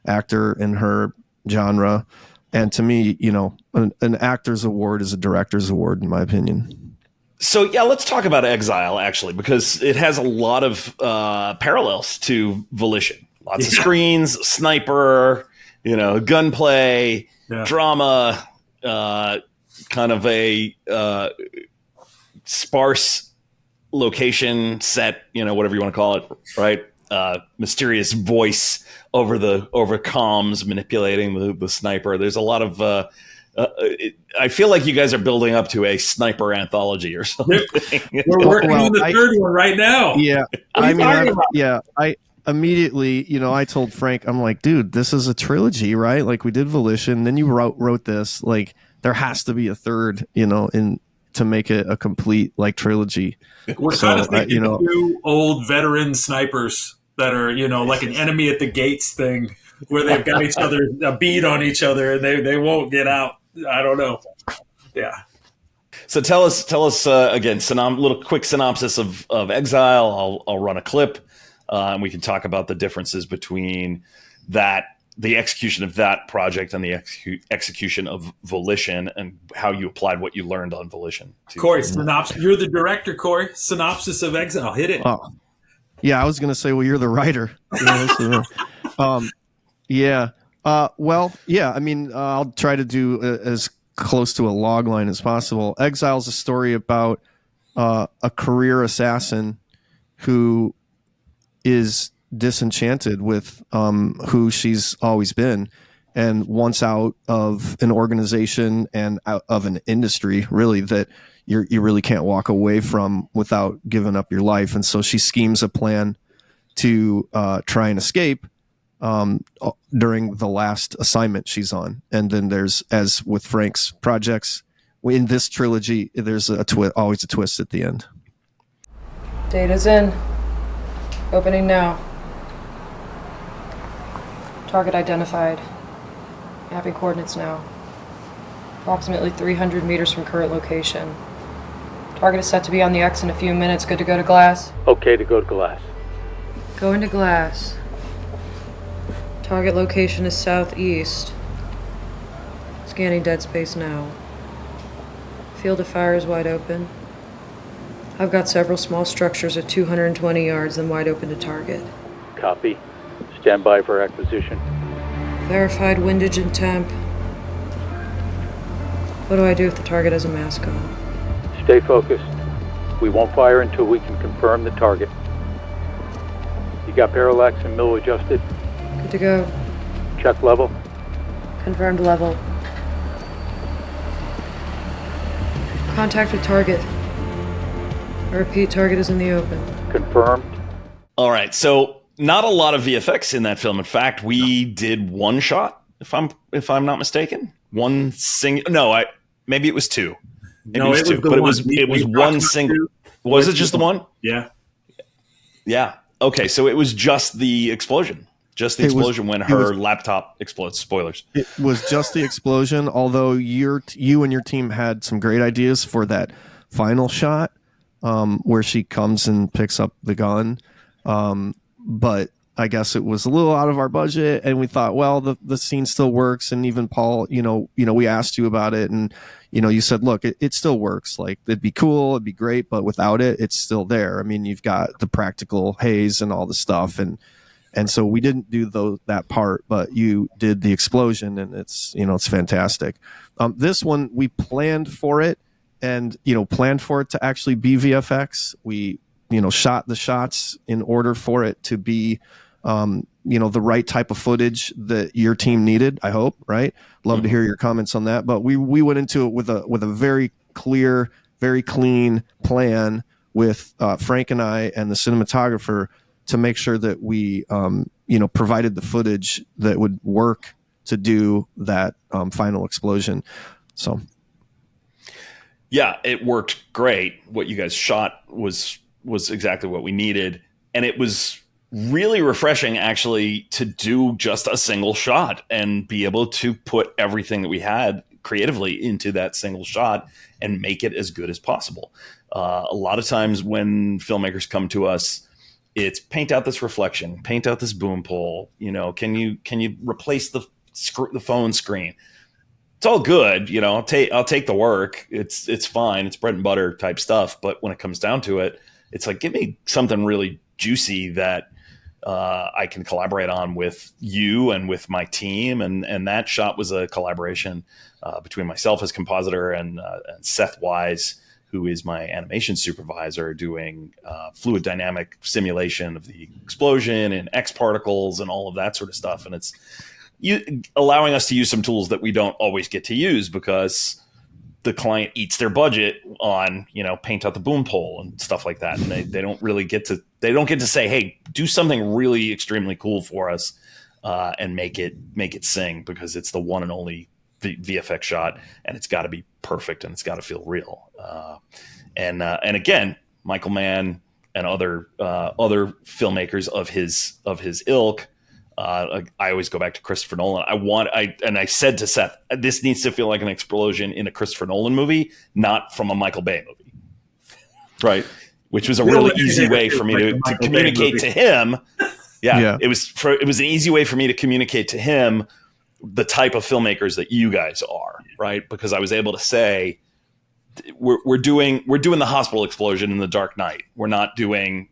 actor in her genre. And to me, an actor's award is a director's award, in my opinion. So yeah, let's talk about Exile actually, because it has a lot of parallels to Volition. Lots of screens, sniper, gunplay, drama, kind of a sparse location set, whatever you want to call it, right? Mysterious voice over comms manipulating the sniper. There's a lot of I feel like you guys are building up to a sniper anthology or something. We're working on the third one right now. Yeah. I immediately, I told Frank, I'm like, dude, this is a trilogy, right? We did Volition, then you wrote this. There has to be a third, to make it a complete trilogy. We're kind of thinking two old veteran snipers that are, like an enemy at the gates thing, where they've got each other a bead on each other and they won't get out. I don't know. Yeah. So tell us again, little quick synopsis of Exile. I'll run a clip, and we can talk about the differences between the execution of that project and the execution of Volition, and how you applied what you learned on Volition. Corey, synopsis. You're the director, Corey. Synopsis of Exile. Hit it. Oh, yeah. I was going to say, well, you're the writer. Yeah. Well, yeah. I mean, I'll try to do as close to a log line as possible. Exile is a story about a career assassin who is disenchanted with who she's always been, and wants out of an organization and out of an industry, really, that you really can't walk away from without giving up your life. And so she schemes a plan to try and escape during the last assignment she's on. And then there's, as with Frank's projects, in this trilogy, there's always a twist at the end. Data's in. Opening now. Target identified. Mapping coordinates now. Approximately 300 meters from current location. Target is set to be on the X in a few minutes. Good to go to glass? Okay to go to glass. Go into glass. Target location is southeast. Scanning dead space now. Field of fire is wide open. I've got several small structures at 220 yards and wide open to target. Copy. Stand by for acquisition. Verified windage and temp. What do I do if the target has a mask on? Stay focused. We won't fire until we can confirm the target. You got parallax and mill adjusted? Good to go. Check level. Confirmed level. Contact with target. I repeat, target is in the open. Confirmed. All right, so not a lot of VFX in that film. In fact, we did one shot, if I'm not mistaken. Maybe it was two. Maybe it was two, but it was one single. Was it just the one? Yeah. Yeah. Okay, so it was just the explosion. Just the explosion when her laptop explodes. Spoilers. It was just the explosion, although you and your team had some great ideas for that final shot where she comes and picks up the gun. But I guess it was a little out of our budget, and we thought, well, the scene still works. And even Paul, we asked you about it, and you said, look, it still works. Like, it'd be cool, it'd be great, but without it, it's still there. I mean, you've got the practical haze and all the stuff, and so we didn't do that part, but you did the explosion, and it's fantastic. This one, we planned for it, and planned for it to actually be VFX. We shot the shots in order for it to be the right type of footage that your team needed, I hope, right? Love to hear your comments on that. But we went into it with a very clear, very clean plan with Frank and I and the cinematographer to make sure that we provided the footage that would work to do that final explosion. So yeah, it worked great. What you guys shot was exactly what we needed, and it was really refreshing actually to do just a single shot and be able to put everything that we had creatively into that single shot and make it as good as possible. A lot of times when filmmakers come to us, it's paint out this reflection, paint out this boom pole. Can you replace the phone screen? It's all good. I'll take the work. It's fine. It's bread and butter type stuff. But when it comes down to it, it's like, give me something really juicy that I can collaborate on with you and with my team. And that shot was a collaboration between myself as compositor and Seth Wise, who is my animation supervisor, doing fluid dynamic simulation of the explosion and X particles and all of that sort of stuff. And it's allowing us to use some tools that we don't always get to use because the client eats their budget on, paint out the boom pole and stuff like that. And they don't really get to say, hey, do something really extremely cool for us and make it sing, because it's the one and only VFX shot, and it's got to be perfect and it's got to feel real. And again, Michael Mann and other filmmakers of his ilk. I always go back to Christopher Nolan. I said to Seth, this needs to feel like an explosion in a Christopher Nolan movie, not from a Michael Bay movie. Right. Which was a really easy way for me to communicate to him. Yeah. It was an easy way for me to communicate to him the type of filmmakers that you guys are, right? Because I was able to say, we're doing the hospital explosion in The Dark Knight. We're not doing,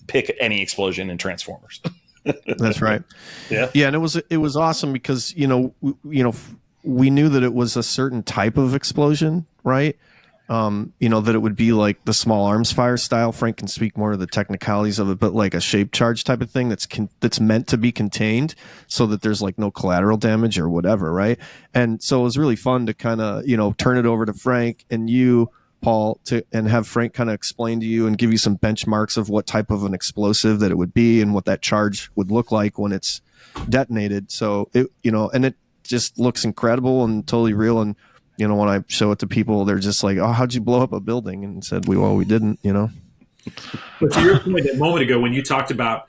pick any explosion in Transformers. That's right. Yeah. Yeah, and it was awesome because we knew that it was a certain type of explosion, right? That it would be like the small arms fire style. Frank can speak more to the technicalities of it, but like a shape charge type of thing that's meant to be contained so that there's like no collateral damage or whatever, right? And so it was really fun to kind of turn it over to Frank and you, Paul, and have Frank kind of explain to you and give you some benchmarks of what type of an explosive that it would be and what that charge would look like when it's detonated. So and it just looks incredible and totally real. And when I show it to people, they're just like, "Oh, how'd you blow up a building?" And said, we didn't." But to your point a moment ago, when you talked about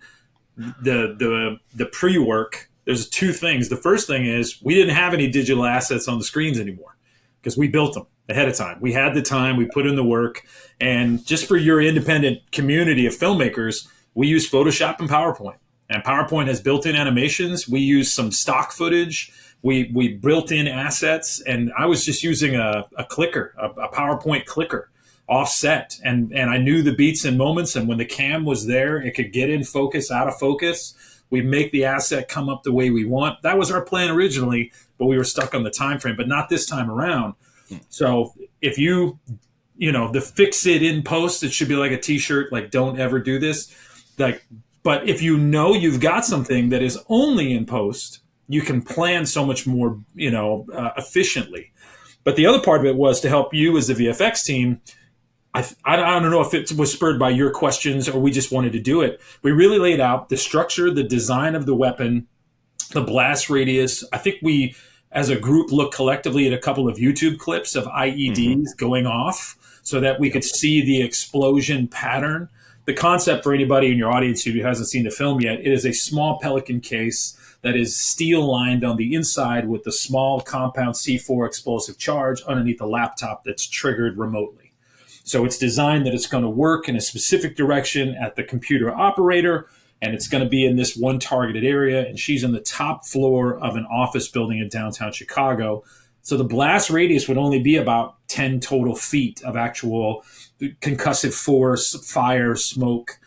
the pre-work, there's two things. The first thing is we didn't have any digital assets on the screens anymore because we built them ahead of time. We had the time, we put in the work, and just for your independent community of filmmakers, we use Photoshop and PowerPoint. And PowerPoint has built-in animations. We use some stock footage. We built in assets, and I was just using a clicker, a PowerPoint clicker, offset, and I knew the beats and moments, and when the cam was there, it could get in focus, out of focus. We make the asset come up the way we want. That was our plan originally, but we were stuck on the time frame, but not this time around. So if the fix it in post, it should be like a t-shirt, like don't ever do this. But if you've got something that is only in post, you can plan so much more, efficiently. But the other part of it was to help you as the VFX team. I don't know if it was spurred by your questions or we just wanted to do it. We really laid out the structure, the design of the weapon, the blast radius. I think we, as a group, looked collectively at a couple of YouTube clips of IEDs going off so that we could see the explosion pattern. The concept for anybody in your audience who hasn't seen the film yet, it is a small Pelican case that is steel lined on the inside with the small compound C4 explosive charge underneath a laptop that's triggered remotely. So it's designed that it's going to work in a specific direction at the computer operator, and it's going to be in this one targeted area, and she's in the top floor of an office building in downtown Chicago. So the blast radius would only be about 10 total feet of actual concussive force, fire, smoke.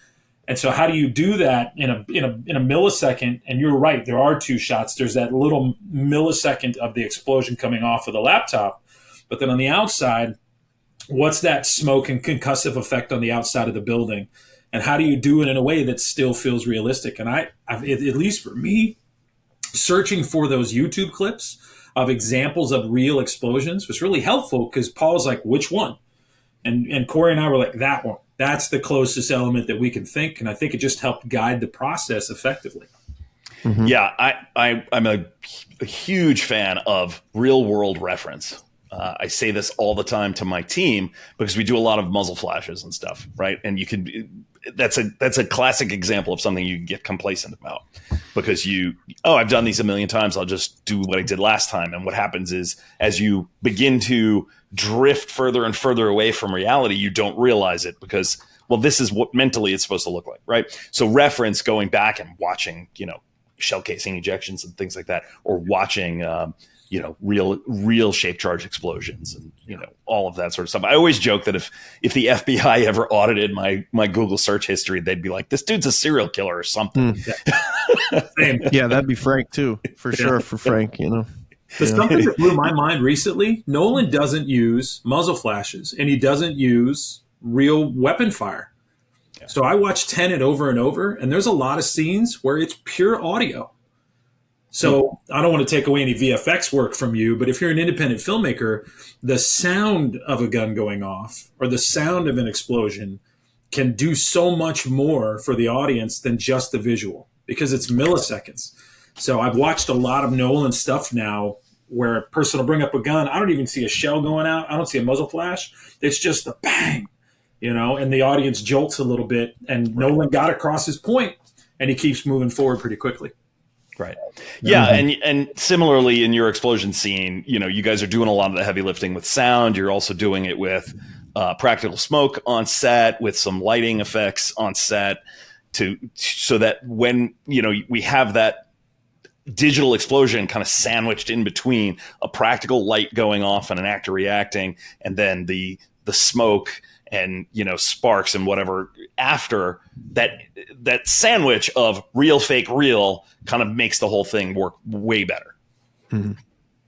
And so how do you do that in a millisecond? And you're right, there are two shots. There's that little millisecond of the explosion coming off of the laptop. But then on the outside, what's that smoke and concussive effect on the outside of the building? And how do you do it in a way that still feels realistic? And I've, at least for me, searching for those YouTube clips of examples of real explosions was really helpful because Paul's like, which one? And Corey and I were like, that one. That's the closest element that we can think. And I think it just helped guide the process effectively. Mm-hmm. Yeah, I'm a huge fan of real world reference. I say this all the time to my team because we do a lot of muzzle flashes and stuff, right? And that's a classic example of something you can get complacent about because I've done these a million times. I'll just do what I did last time. And what happens is as you begin to drift further and further away from reality, you don't realize it because, well, this is what mentally it's supposed to look like, right? So reference going back and watching, shell casing ejections and things like that, or watching, real shape charge explosions and, all of that sort of stuff. I always joke that if the FBI ever audited my Google search history, they'd be like, this dude's a serial killer or something. Same. Yeah, that'd be Frank too, for sure. For Frank, But something that blew my mind recently, Nolan doesn't use muzzle flashes and he doesn't use real weapon fire. Yeah. So I watched Tenet over and over, and there's a lot of scenes where it's pure audio. So I don't want to take away any VFX work from you, but if you're an independent filmmaker, the sound of a gun going off or the sound of an explosion can do so much more for the audience than just the visual because it's milliseconds. So I've watched a lot of Nolan stuff now where a person will bring up a gun. I don't even see a shell going out. I don't see a muzzle flash. It's just the bang, and the audience jolts a little bit. And Nolan got across his point, and he keeps moving forward pretty quickly. Right. Yeah. And similarly in your explosion scene, you guys are doing a lot of the heavy lifting with sound. You're also doing it with practical smoke on set, with some lighting effects on set so that when, we have that digital explosion kind of sandwiched in between a practical light going off and an actor reacting, and then the smoke and sparks and whatever after that sandwich of real, fake, real kind of makes the whole thing work way better. Mm-hmm.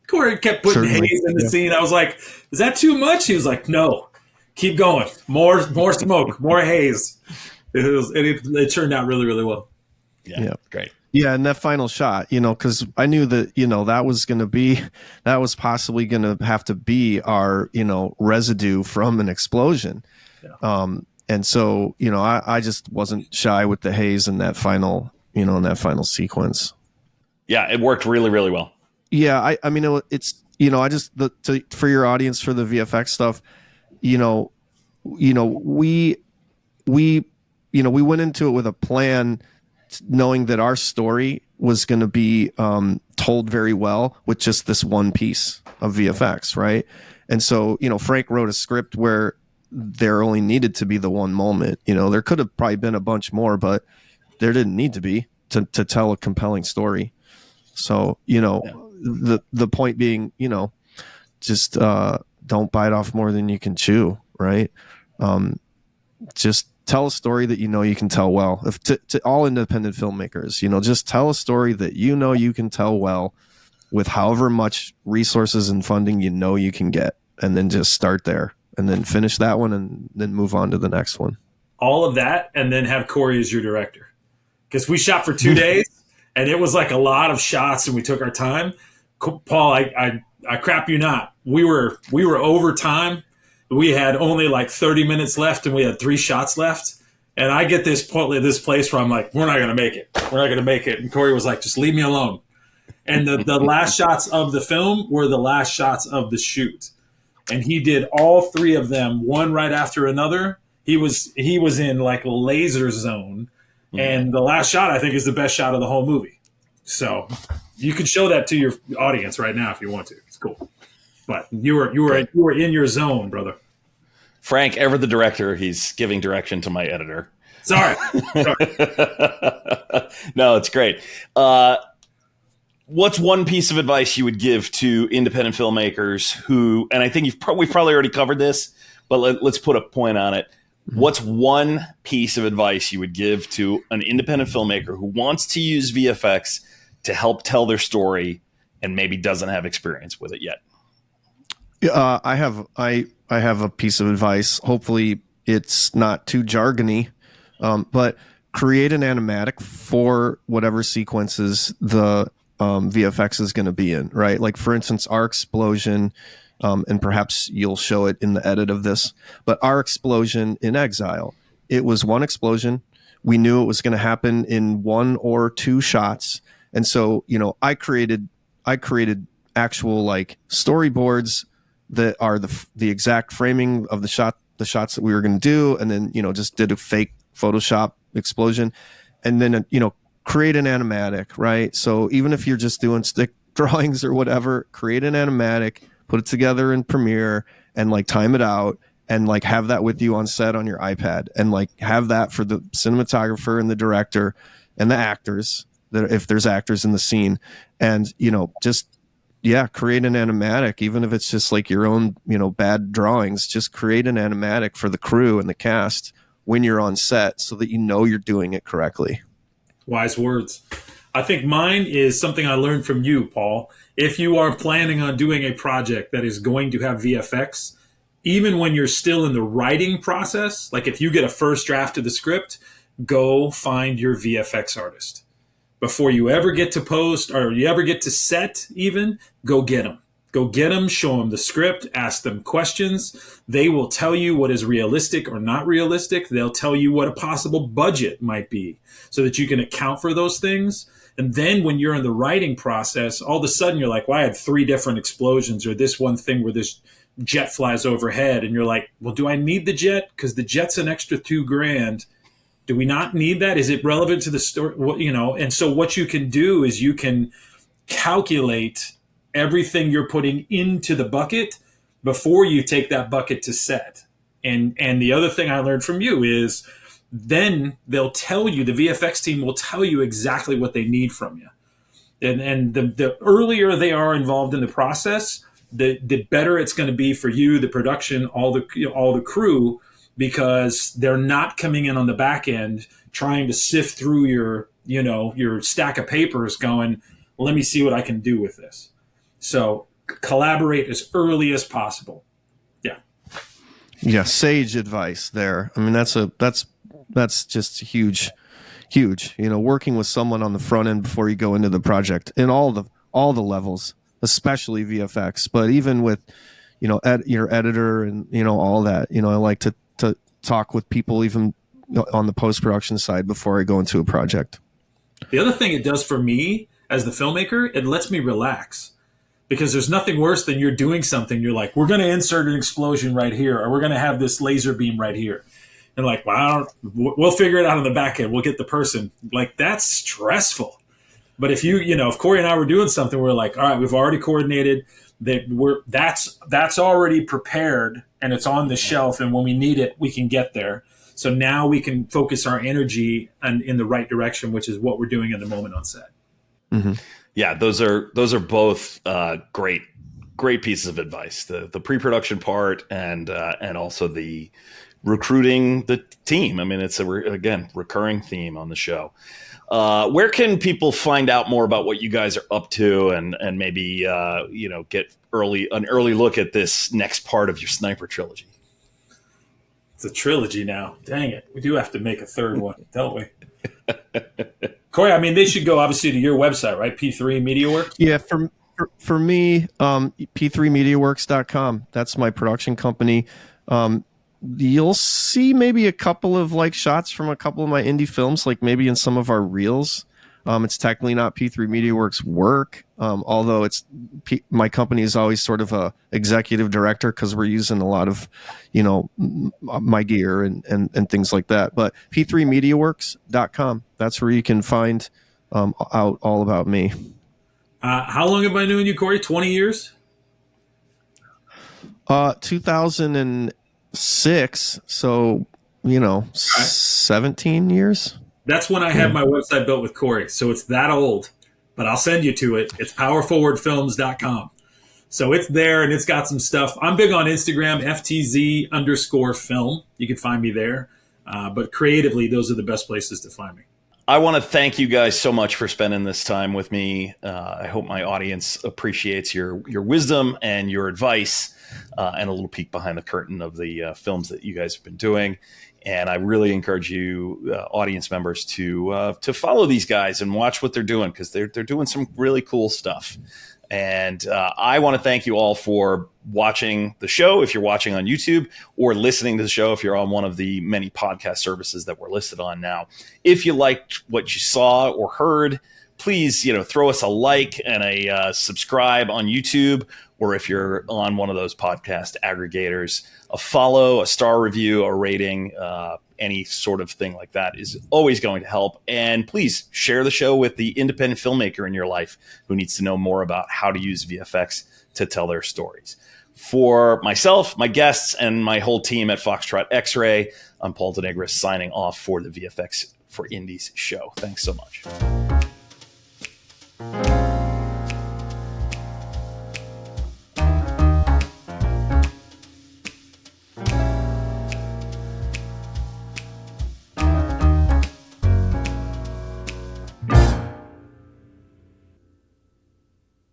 Corey kept putting haze in the scene. I was like, is that too much? He was like, no, keep going. More smoke, more haze. It turned out really, really well. Yeah, great. Yeah, and that final shot, because I knew that, that was possibly going to have to be our, residue from an explosion. Yeah. And so, I just wasn't shy with the haze in that final, sequence. Yeah, it worked really, really well. Yeah, I mean, it's, for your audience, for the VFX stuff, we went into it with a plan, knowing that our story was going to be told very well with just this one piece of VFX, right? And so, Frank wrote a script where there only needed to be the one moment. There could have probably been a bunch more, but there didn't need to be to tell a compelling story. So, the point being, just don't bite off more than you can chew, right? Just tell a story that you can tell well. If to all independent filmmakers, just tell a story that you can tell well with however much resources and funding you can get, and then just start there and then finish that one and then move on to the next one. All of that, and then have Corey as your director, because we shot for 2 days and it was like a lot of shots and we took our time. Paul, I crap you not. We were over time. We had only like 30 minutes left and we had 3 shots left. And I get this place where I'm like, we're not going to make it. We're not going to make it. And Corey was like, just leave me alone. And the last shots of the film were the last shots of the shoot. And he did all 3 of them, one right after another. He was in like laser zone. And the last shot, I think, is the best shot of the whole movie. So you can show that to your audience right now if you want to. It's cool. But you were in your zone, brother. Frank, ever the director, he's giving direction to my editor. Sorry. No, it's great. What's one piece of advice you would give to independent filmmakers who, and I think we've probably already covered this, but let's put a point on it. What's one piece of advice you would give to an independent filmmaker who wants to use VFX to help tell their story and maybe doesn't have experience with it yet? I have a piece of advice. Hopefully it's not too jargony, but create an animatic for whatever sequences the VFX is going to be in, right? Like, for instance, our explosion, and perhaps you'll show it in the edit of this, but our explosion in Exile, it was one explosion. We knew it was going to happen in 1 or 2 shots. And so, I created actual like storyboards that are the exact framing of the shots that we were going to do. And then, just did a fake Photoshop explosion, and then, create an animatic, right? So even if you're just doing stick drawings or whatever, create an animatic, put it together in Premiere, and like time it out, and like have that with you on set on your iPad, and like have that for the cinematographer and the director and the actors, that if there's actors in the scene, and just create an animatic, even if it's just like your own bad drawings. Just create an animatic for the crew and the cast when you're on set, so that you're doing it correctly. Wise words. I think mine is something I learned from you, Paul. If you are planning on doing a project that is going to have VFX, even when you're still in the writing process, like if you get a first draft of the script, go find your VFX artist. Before you ever get to post or you ever get to set even, go get them. Go get them, show them the script, ask them questions. They will tell you what is realistic or not realistic. They'll tell you what a possible budget might be so that you can account for those things. And then when you're in the writing process, all of a sudden you're like, well, I had 3 different explosions, or this one thing where this jet flies overhead. And you're like, well, do I need the jet? Because the jet's an extra $2,000. Do we not need that? Is it relevant to the story? And so what you can do is you can calculate everything you're putting into the bucket before you take that bucket to set. And the other thing I learned from you is then they'll tell you, the VFX team will tell you exactly what they need from you. And the earlier they are involved in the process, the better it's going to be for you, the production, all the crew, because they're not coming in on the back end trying to sift through your stack of papers going, well, let me see what I can do with this. So collaborate as early as possible. Yeah, sage advice there. I mean, that's just huge. Working with someone on the front end before you go into the project in all the levels, especially VFX, but even with your editor and all that. I like to talk with people even on the post-production side before I go into a project. The other thing it does for me as the filmmaker, it lets me relax. Because there's nothing worse than you're doing something. You're like, we're going to insert an explosion right here, or we're going to have this laser beam right here. And like, well, we'll figure it out on the back end. We'll get the person. Like, that's stressful. But if if Corey and I were doing something, we're like, all right, we've already coordinated. That's already prepared, and it's on the shelf. And when we need it, we can get there. So now we can focus our energy in the right direction, which is what we're doing in the moment on set. Mm-hmm. Yeah, those are both great pieces of advice. The pre-production part and also the recruiting the team. I mean, it's a recurring theme on the show. Where can people find out more about what you guys are up to and maybe get an early look at this next part of your Sniper trilogy? It's a trilogy now. Dang it, we do have to make a third one, don't we? Corey, I mean, they should go obviously to your website, right? P3 MediaWorks? Yeah, for me, p3mediaworks.com. That's my production company. You'll see maybe a couple of shots from a couple of my indie films, like maybe in some of our reels. It's technically not P3 MediaWorks work, although my company is always sort of a executive director because we're using a lot of, my gear and things like that. But p3mediaworks.com, that's where you can find out all about me. How long have I known you, Corey? 20 years? 2006. So, 17 years. That's when I had my website built with Corey. So it's that old, but I'll send you to it. It's powerforwardfilms.com. So it's there and it's got some stuff. I'm big on Instagram, FTZ_film. You can find me there. But creatively, those are the best places to find me. I want to thank you guys so much for spending this time with me. I hope my audience appreciates your wisdom and your advice and a little peek behind the curtain of the films that you guys have been doing. And I really encourage you, audience members, to follow these guys and watch what they're doing because they're doing some really cool stuff. And I want to thank you all for watching the show if you're watching on YouTube or listening to the show if you're on one of the many podcast services that we're listed on now. If you liked what you saw or heard, please throw us a like and a subscribe on YouTube, or if you're on one of those podcast aggregators, a follow, a star review, a rating, any sort of thing like that is always going to help. And please share the show with the independent filmmaker in your life who needs to know more about how to use VFX to tell their stories. For myself, my guests, and my whole team at Foxtrot X-Ray, I'm Paul DeNegris signing off for the VFX for Indies show. Thanks so much.